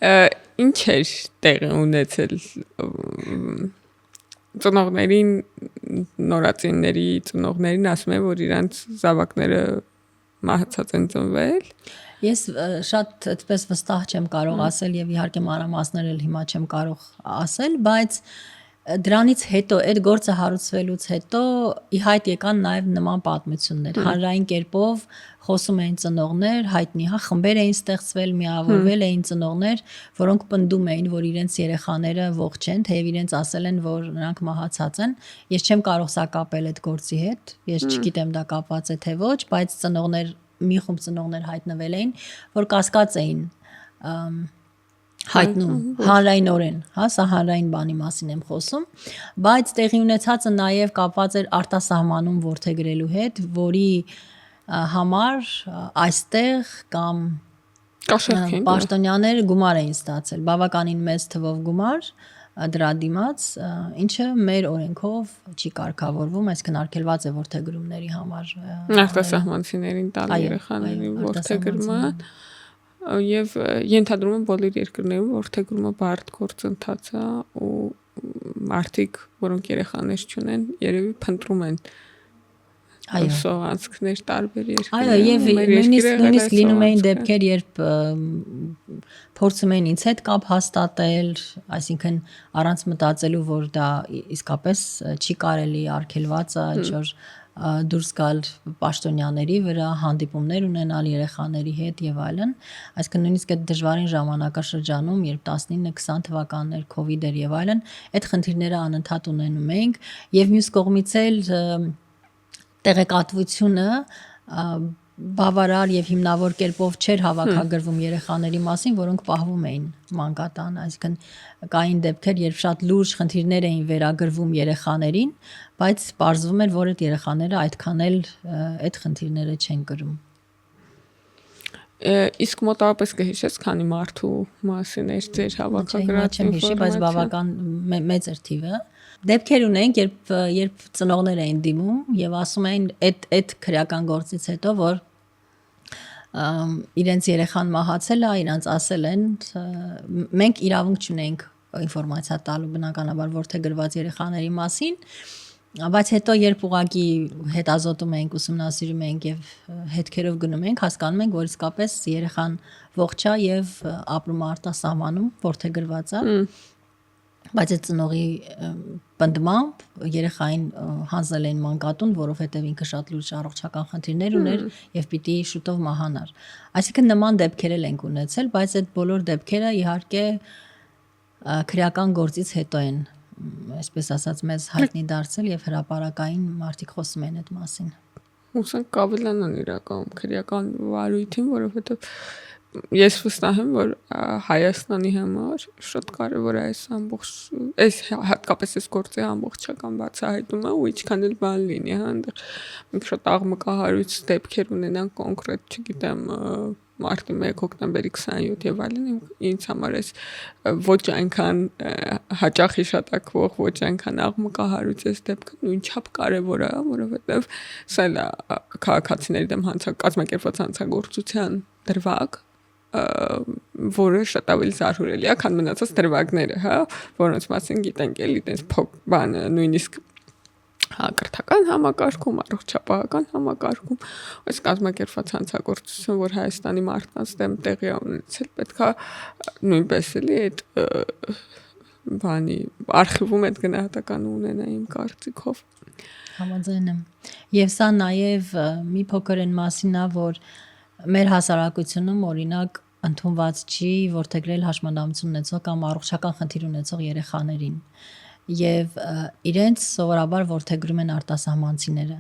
ինչ էր տեղի ունեցել ծնողներին նորածինների ծնողներին ասում են, որ իրանց զավակները մահացած են ծնվել։ Ես շատ այդպես վստահ չեմ կարող ասել եւ իհարկե մանրամասներ էլ հիմա չեմ կարող ասել, բայց դրանից հետո այդ գործը հարուցվելուց հետո ի հայտ եկան նաև նման պատմություններ։ Հանրային կերպով խոսում էին ծնողներ, հայտնի, հա, խմբեր էին ստեղծվել, միավորվել էին ծնողներ, որոնք պնդում էին, որ իրենց երեխաները ողջ են, թեև իրենց ասել են, որ նրանք մահացած են։ Ես չեմ կարող սա կապել այդ գործի հետ։ Ես չգիտեմ դա կապված է թե ոչ, բայց ծնողներ, մի խումբ ծնողներ հայտնվել էին, որ կասկած էին հայտնում հանրայնորեն, հա, սա հանրային բանի մասին եմ խոսում, բայց տեղի ունեցածը նաև կապված էր արտասահմանում ворթեգրելու հետ, որի համար այստեղ կամ պաշտոնյաներ գումար էին ստացել, բավականին մեծ թվով գումար դրա դիմաց, ինչը մեր օրենքով չի կարգավորվում, այսինքն արգելված է ворթեգրումների համար արտասահմանցիներին տալ երեխաների ворթեգրման եւ ենթադրում եմ բոլոր երկրներում ворթեգրումը բարդ գործընթաց է ու մարդիկ, որոնք երեխաներ չունեն, երևի փնտրում են սովանցքներ տարբեր երկրներում։ Այո, եւ նույնիսկ լինում էին դեպքեր, երբ փորձում էին ինձ հետ կապ հաստատել, այսինքն առանց մտածելու, որ դա իսկապես չի կարելի, արգելված է, ինչ-որ դուրս գալ պաշտոնյաների վրա, հանդիպումներ ունենալ երեխաների հետ եւ այլն, այսինքն նույնիսկ այդ դժվարին ժամանակաշրջանում, երբ 19-20 թվականներ COVID էր եւ այլն, այդ խնդիրները անընդհատ ունենում էինք եւ մյուս կողմից էլ տեղեկատվությունը բավարար եւ հիմնավոր կերպով չէր հավաքագրվում երեխաների մասին, որոնք պահվում էին մանկատան, այսինքն կային դեպքեր, երբ շատ լուրջ խնդիրներ էին վերագրվում երեխաներին, բայց պարզվում էր, որ այդ երեխաները այդքան էլ այդ խնդիրները չեն կրում։ Իսկ մոտավորապես կհիշես, քանի մարդու մասին էր ձեր հավաքագրած ինֆորմացիան, չեմ հիշի, բայց բավական մեծ էր թիվը։ Դեպքեր ունենք, երբ ծնողներ էին դիմում եւ ասում էին այդ քրեական գործից հետո, որ իրենց երեխան մահացել է, իրանց ասել են, մենք իրավունք չունենք ինֆորմացիա տալու բնականաբար ворթեգրված երեխաների մասին, բայց հետո երբ ուղակի հետազոտում ենք, ուսումնասիրում ենք եւ հետքերով գնում ենք, հասկանում ենք, որ իսկապես երեխան ողջ է եւ ապրում արտասահմանում, ворթեգրված է։ Բայց այդ ծնողի պնդմամբ երեխային հանձնել են մանկատուն, որովհետև ինքը շատ լուրջ առողջական խնդիրներ ուներ եւ պիտի շուտով մահանար։ Այսինքն նման դեպքեր էլ ենք ունեցել, բայց այդ բոլոր դեպքերը իհարկե քրեական գործից հետո են, այսպես ասած, մեզ հայտնի դարձել եւ հրապարակային մարդիկ խոսում են այդ մասին։ Ուսանք կավելանան իրականում քրեական վարույթին, որովհետև ես վստահ եմ, որ Հայաստանի համար շատ կարևոր է այս հատկապես այս գործի ամբողջական բացահայտումը ու ինչքան էլ բան լինի, հա, այնտեղ մենք շատ աղմկահարույց դեպքեր ունենանք կոնկրետ, չգիտեմ, մարտի 1 հոկտեմբերի 27 եւ այլն, ինձ համար էս ոչ այնքան հաճախ հիշատակվող, ոչ այնքան աղմկահարույց էս դեպքը նույնչափ կարևոր է, որովհետեւ սա է քաղաքացիների դեմ կազմակերպված հանցագործության դրվագ որը շատ ավելի զարհուրելի է, քան մնացած դրվագները, հա, որոնց մասին գիտենք էլի տես բանը նույնիսկ կրթական համակարգում, առողջապահական համակարգում, այս կազմակերպված հանցագործություն, որ Հայաստանի մարդկանց դեմ տեղի ունեցել, պետքա նույնպես էլի այդ բանի արխիվում այդ գնահատականը ունենա իմ կարծիքով։ Համաձայն եմ։ Եվ սա նաև մի փոքր այն մասին է, որ մեր հասարակությունում օրինակ ընդունված չի որդեգրել հաշմանդամություն ունեցող կամ առողջական խնդիր ունեցող երեխաներին եւ իրենց սովորաբար որդեգրում են արտասահմանցիները։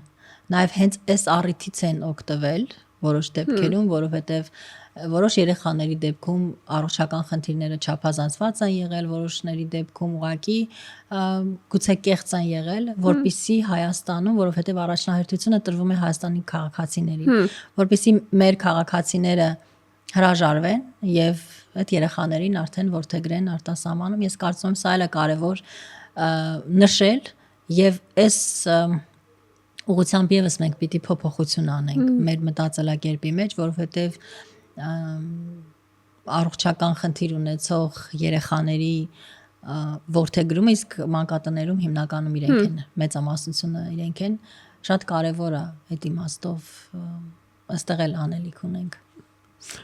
Նաև հենց այս առիթից են օգտվել որոշ դեպքերում, որովհետեւ որոշ երեխաների դեպքում առողջական խնդիրները չափազանցված են եղել, որոշների դեպքում ուղղակի գուցե կեղծ են եղել, որպիսի Հայաստանում, որովհետեւ առաջնահերթությունը տրվում է Հայաստանի քաղաքացիներին, որպիսի մեր քաղաքացիները հրաժարվեն եւ այդ երեխաներին արդեն որդեգրեն արտասահմանում։ Ես կարծում եմ սա էլ է կարևոր նշել եւ այս ուղղությամբ եւս մենք պիտի փոփոխություն անենք մեր մտածելակերպի մեջ, որովհետեւ առողջական խնդիր ունեցող երեխաների որդեգրումը իսկ մանկատներում հիմնականում իրենք են, մեծամասնությունը իրենք են, շատ կարևոր է այդ իմաստով այստեղ էլ անելիք ունենք։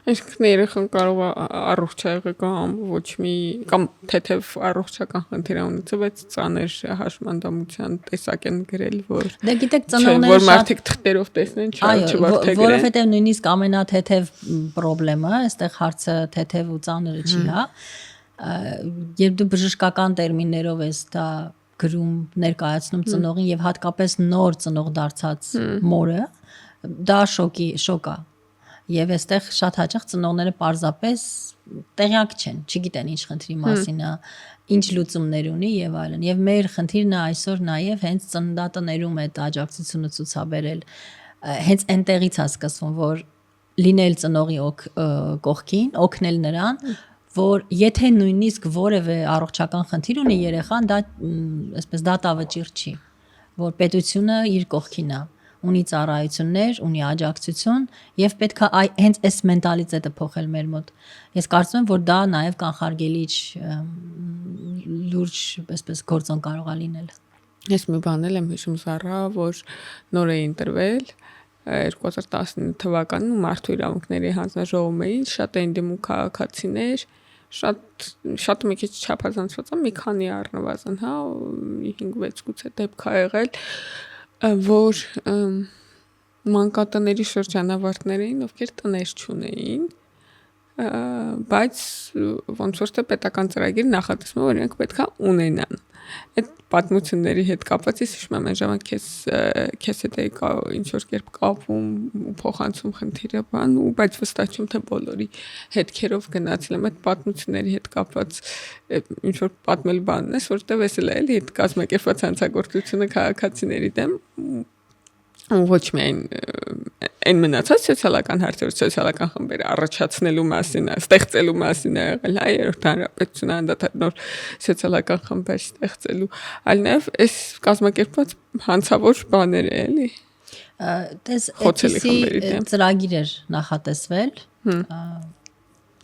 Այսինքն երեխան կարող է առողջ եղել կամ ոչ մի կամ թեթև առողջական խնդիր ունեցել, բայց ծանր հաշմանդամության տեսակ են գրել, որ դե գիտեք ծնողները որ մարդիկ թղթերով տեսնեն, չվարդեգրեն։ Որովհետև նույնիսկ ամենաթեթև խնդրեմը, այստեղ հարցը թեթև ու ծանրը չի, հա։ Երբ դու բժշկական տերմիններով ես դա գրում, ներկայացնում ծնողին եւ հատկապես նոր ծնող դարձած մորը, դա շոկ է։ Եվ այստեղ շատ հաճախ ծնողները պարզապես տեղյակ չեն, չգիտեն ինչ խնդրի մասին է, ինչ լուծումներ ունի եւ այլն։ Եվ մեր խնդիրն է այսօր նաեւ հենց ծննդատներում այդ աջակցությունը ցուցաբերել։ Հենց այնտեղից է սկսվում, որ լինել ծնողի կողքին, օգնել նրան, որ եթե նույնիսկ որևէ առողջական խնդիր ունի երեխան, դա այսպես դատավճիռ չի, որ պետությունը իր կողքին է, ունի ծառայություններ, ունի աջակցություն եւ պետքա հենց այս մենտալիտետը փոխել մեր մոտ։ Ես կարծում եմ, որ դա նաեւ կանխարգելիչ լուրջ այսպես գործոն կարող է լինել։ Ես մի բան եմ հիշում Զարա, որ նոր է ընտրվել 2019 թվականին Մարդու իրավունքների հանձնաժողովում էին շատ էին դիմում քաղաքացիներ, շատ մի քիչ չափազանցված է, մի քանի առնվազն, հա, 5-6 գուցե դեպք ա եղել, որ մանկատների շրջանավարտներ էին, ովքեր տներ չունեին, բայց ոնց որ թե պետական ծրագիր նախատեսվում է, որ իրենք պետքա ունենան։ Այդ պատմությունների հետ կապված ես հիշում եմ այն ժամանակ քեզ հետ էի ինչ որ կերպ կապում ու փոխանցում խնդիրը բան ու բայց վստահ չեմ թե բոլորի հետքերով գնացել եմ այդ պատմությունների հետ կապված ինչ որ պատմել բանն է, որտեղ էսել է էլի այդ կազմակերպված հանցագործությունը քաղաքացիների դեմ ոչ միայն այն մնացած սոցիալական հարցեր, սոցիալական խմբերը առաջացնելու մասին, ստեղծելու մասին է եղել, հա, երրորդ հանրապետությունը անդադար նոր սոցիալական խմբեր ստեղծելու, այլ նաև այս կազմակերպված հանցավոր բաներ է, էլի։ Դες այդպիսի ծրագիր էր նախատեսվել,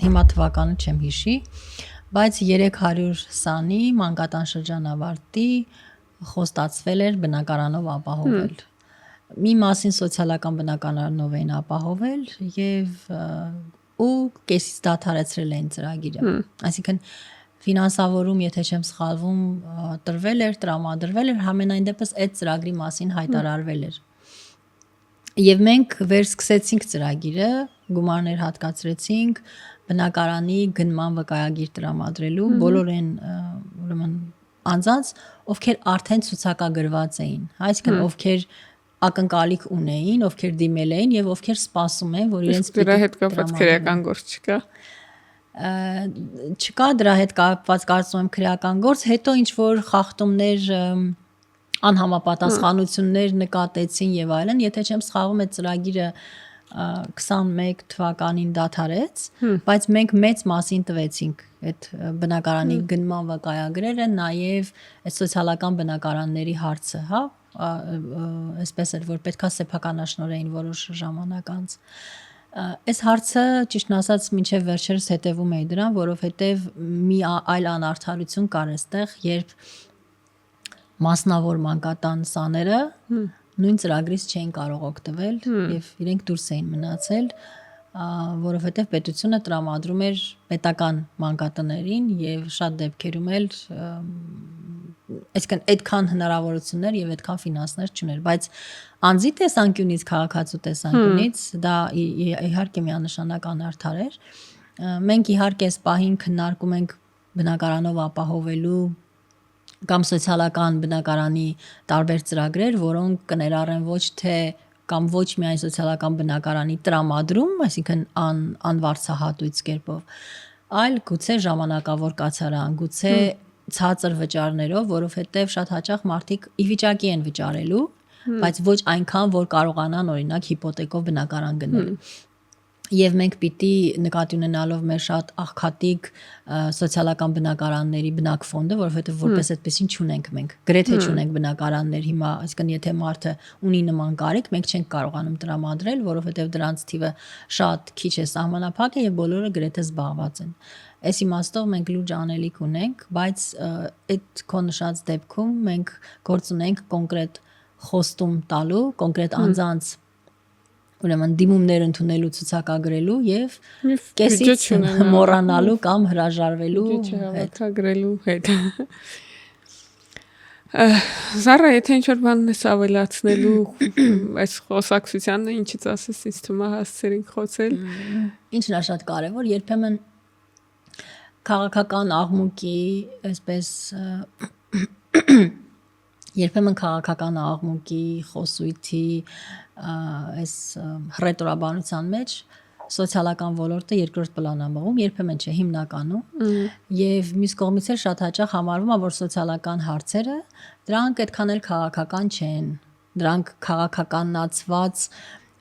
հիմա թվականը չեմ հիշի, բայց 300 սանի մանկատան շրջանավարտի խոստացվել էր բնակարանով ապահովել։ Մի մասին սոցիալական բնակարանով էին ապահովել եւ ու կեսից դադարեցրել էին ծրագիրը։ Այսինքն ֆինանսավորում, եթե չեմ սխալվում, տրվել էր, տրամադրվել էր, համենայն դեպս այդ ծրագրի մասին հայտարարվել էր։ Եվ մենք վերսկսեցինք ծրագիրը, գումարներ հատկացրեցինք բնակարանի գնման վկայագիր տրամադրելու բոլոր այն ուրեմն անձանց, ովքեր արդեն ցուցակագրված էին, այսինքն ովքեր ակնկալիք ունեին, ովքեր դիմել էին եւ ովքեր սպասում են, որ իրենց դրա հետ կապված քրեական գործ չկա։ Չկա դրա հետ կապված կարծում եմ քրեական գործ, հետո ինչ որ խախտումներ, անհամապատասխանություններ նկատեցին եւ այլն, եթե չեմ սխալվում, այդ ծրագիրը 21 թվականին դադարեց, բայց մենք մեծ մասին տվեցինք այդ բնակարանի գնման վկայագրերը, նաեւ այդ սոցիալական բնակարանների հարցը, հա, այսպես էր որ պետքա սեփականաշնորհեին որոշ ժամանակ անց Այս հարցը ճիշտն ասած մինչև վերջերս հետևում էի դրան, որովհետև մի այլ անարդարություն կար այստեղ, երբ մասնավոր մանկատան սաները նույն ծրագրից չէին կարող օգտվել եւ իրենք դուրս էին մնացել, որովհետև պետությունը տրամադրում էր պետական մանկատներին եւ շատ դեպքերում էլ այսինքն այդքան հնարավորություններ եւ այդքան ֆինանսներ չուներ, բայց անձի տեսանկյունից, քաղաքացու տեսանկյունից դա իհարկե միանշանակ անարդար էր։ Մենք իհարկե այս պահին քննարկում ենք բնակարանով ապահովելու կամ սոցիալական բնակարանի տարբեր ծրագրեր, որոնք կներառեն ոչ թե կամ ոչ միայն սոցիալական բնակարանի տրամադրում, այսինքն անվարձահատույց կերպով, այլ գուցե ժամանակավոր կացարան, գուցե ցածր վճարներով, որովհետև շատ հաճախ մարդիկ ի վիճակի են վճարելու, բայց ոչ այնքան, որ կարողանան օրինակ հիպոթեկով բնակարան գնել։ Եվ մենք պիտի նկատի ունենալով մեր շատ աղքատիկ սոցիալական բնակարանների բնակֆոնդը, որովհետև որպես այդպեսին չունենք մենք, գրեթե չունենք բնակարաններ հիմա, այսինքն եթե մարդը ունի նման կարիք, մենք չենք կարողանում տրամադրել, որովհետև դրանց թիվը շատ քիչ է, սահմանափակ է եւ բոլորը գրեթե զբաղված են։ Այս իմաստով մենք լուրջ անելիք ունենք, բայց այդ քո նշած դեպքում մենք գործ ունենք կոնկրետ խոստում տալու, կոնկրետ անձանց ուրեմն դիմումներ ընդունելու, ցուցակագրելու եւ կեսից մոռանալու կամ հրաժարվելու հավաքագրելու հետ։ Զարա, եթե ինչ-որ բան ես ավելացնելու այս խոսակցությանն ինչից ասես, ինձ թվում է հասցրինք խոսել։ Ինչն է շատ կարեւոր, երբեմն քաղաքական աղմուկի, այսպես երբեմն քաղաքական աղմուկի խոսույթի այս ռետորաբանության մեջ սոցիալական ոլորտը երկրորդ պլան է մղում, երբեմն չէ, հիմնականում, եւ մյուս կողմից էլ շատ հաճախ համարվում է, որ սոցիալական հարցերը դրանք այդքան էլ քաղաքական չեն, դրանք քաղաքականացված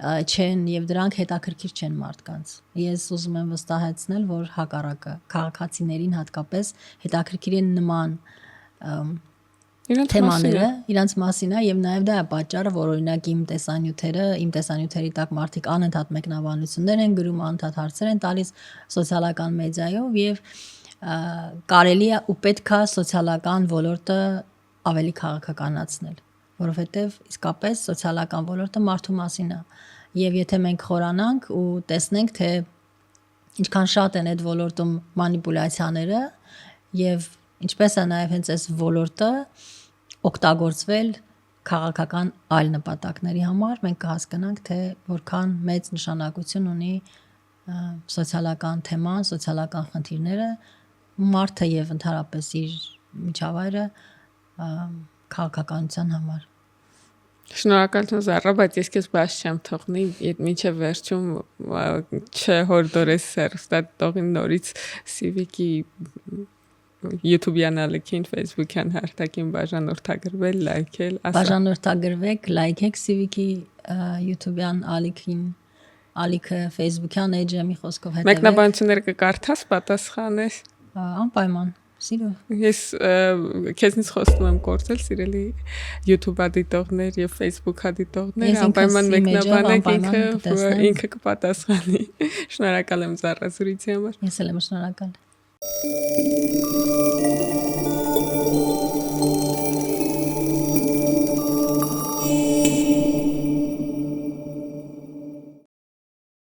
չեն եւ դրանք հետաքրքիր չեն մարդկանց։ Ես ուզում եմ վստահեցնել, որ հակառակը քաղաքացիներին հատկապես հետաքրքիր են նման թեմաները, իրանց մասին է եւ նաեւ դա է պատճառը, որ օրինակ իմ տեսանյութերի տակ մարդիկ անընդհատ մեկնաբանություններ են գրում, անընդհատ հարցեր են տալիս սոցիալական մեդիայով եւ կարելի է ու պետք է սոցիալական ոլորտը ավելի քաղաքականացնել, որովհետեւ իսկապես սոցիալական ոլորտը մարդու մասին է եւ եթե մենք խորանանք ու տեսնենք թե ինչքան շատ են այդ ոլորտում մանիպուլյացիաները եւ ինչպես է նաեւ հենց այս ոլորտը օգտագործվել քաղաքական այլ նպատակների համար, մենք կհասկանանք թե որքան մեծ նշանակություն ունի սոցիալական թեման, սոցիալական խնդիրները, մարդը եւ ընդհանրապես իր միջավայրը քաղաքականության համար։ Շնորհակալություն Զարա, բայց ես քեզ բաց չեմ թողնի, մինչև վերջում չհորդորես հեռուստատողին նորից Civic-ի YouTube-յան ալիքին, Facebook-յան հարթակին բաժանորդագրվել, լայքել, բաժանորդագրվեք, լայքեք Civic-ի YouTube-յան ալիքին, ալիքը Facebook-յան էջը մի խոսքով հետևեք։ Մեկնաբանությունները կկարդաս, պատասխանես։ Անպայման։ Սիրով։ Ես քեզնից խոստում եմ կործել, սիրելի YouTube դիտողներ եւ Facebook դիտողներ, անպայման մեկնաբանեք, ինքը կպատասխանի։ Շնորհակալ եմ Զարա զրույցի համար։ Ես էլ եմ շնորհակալ։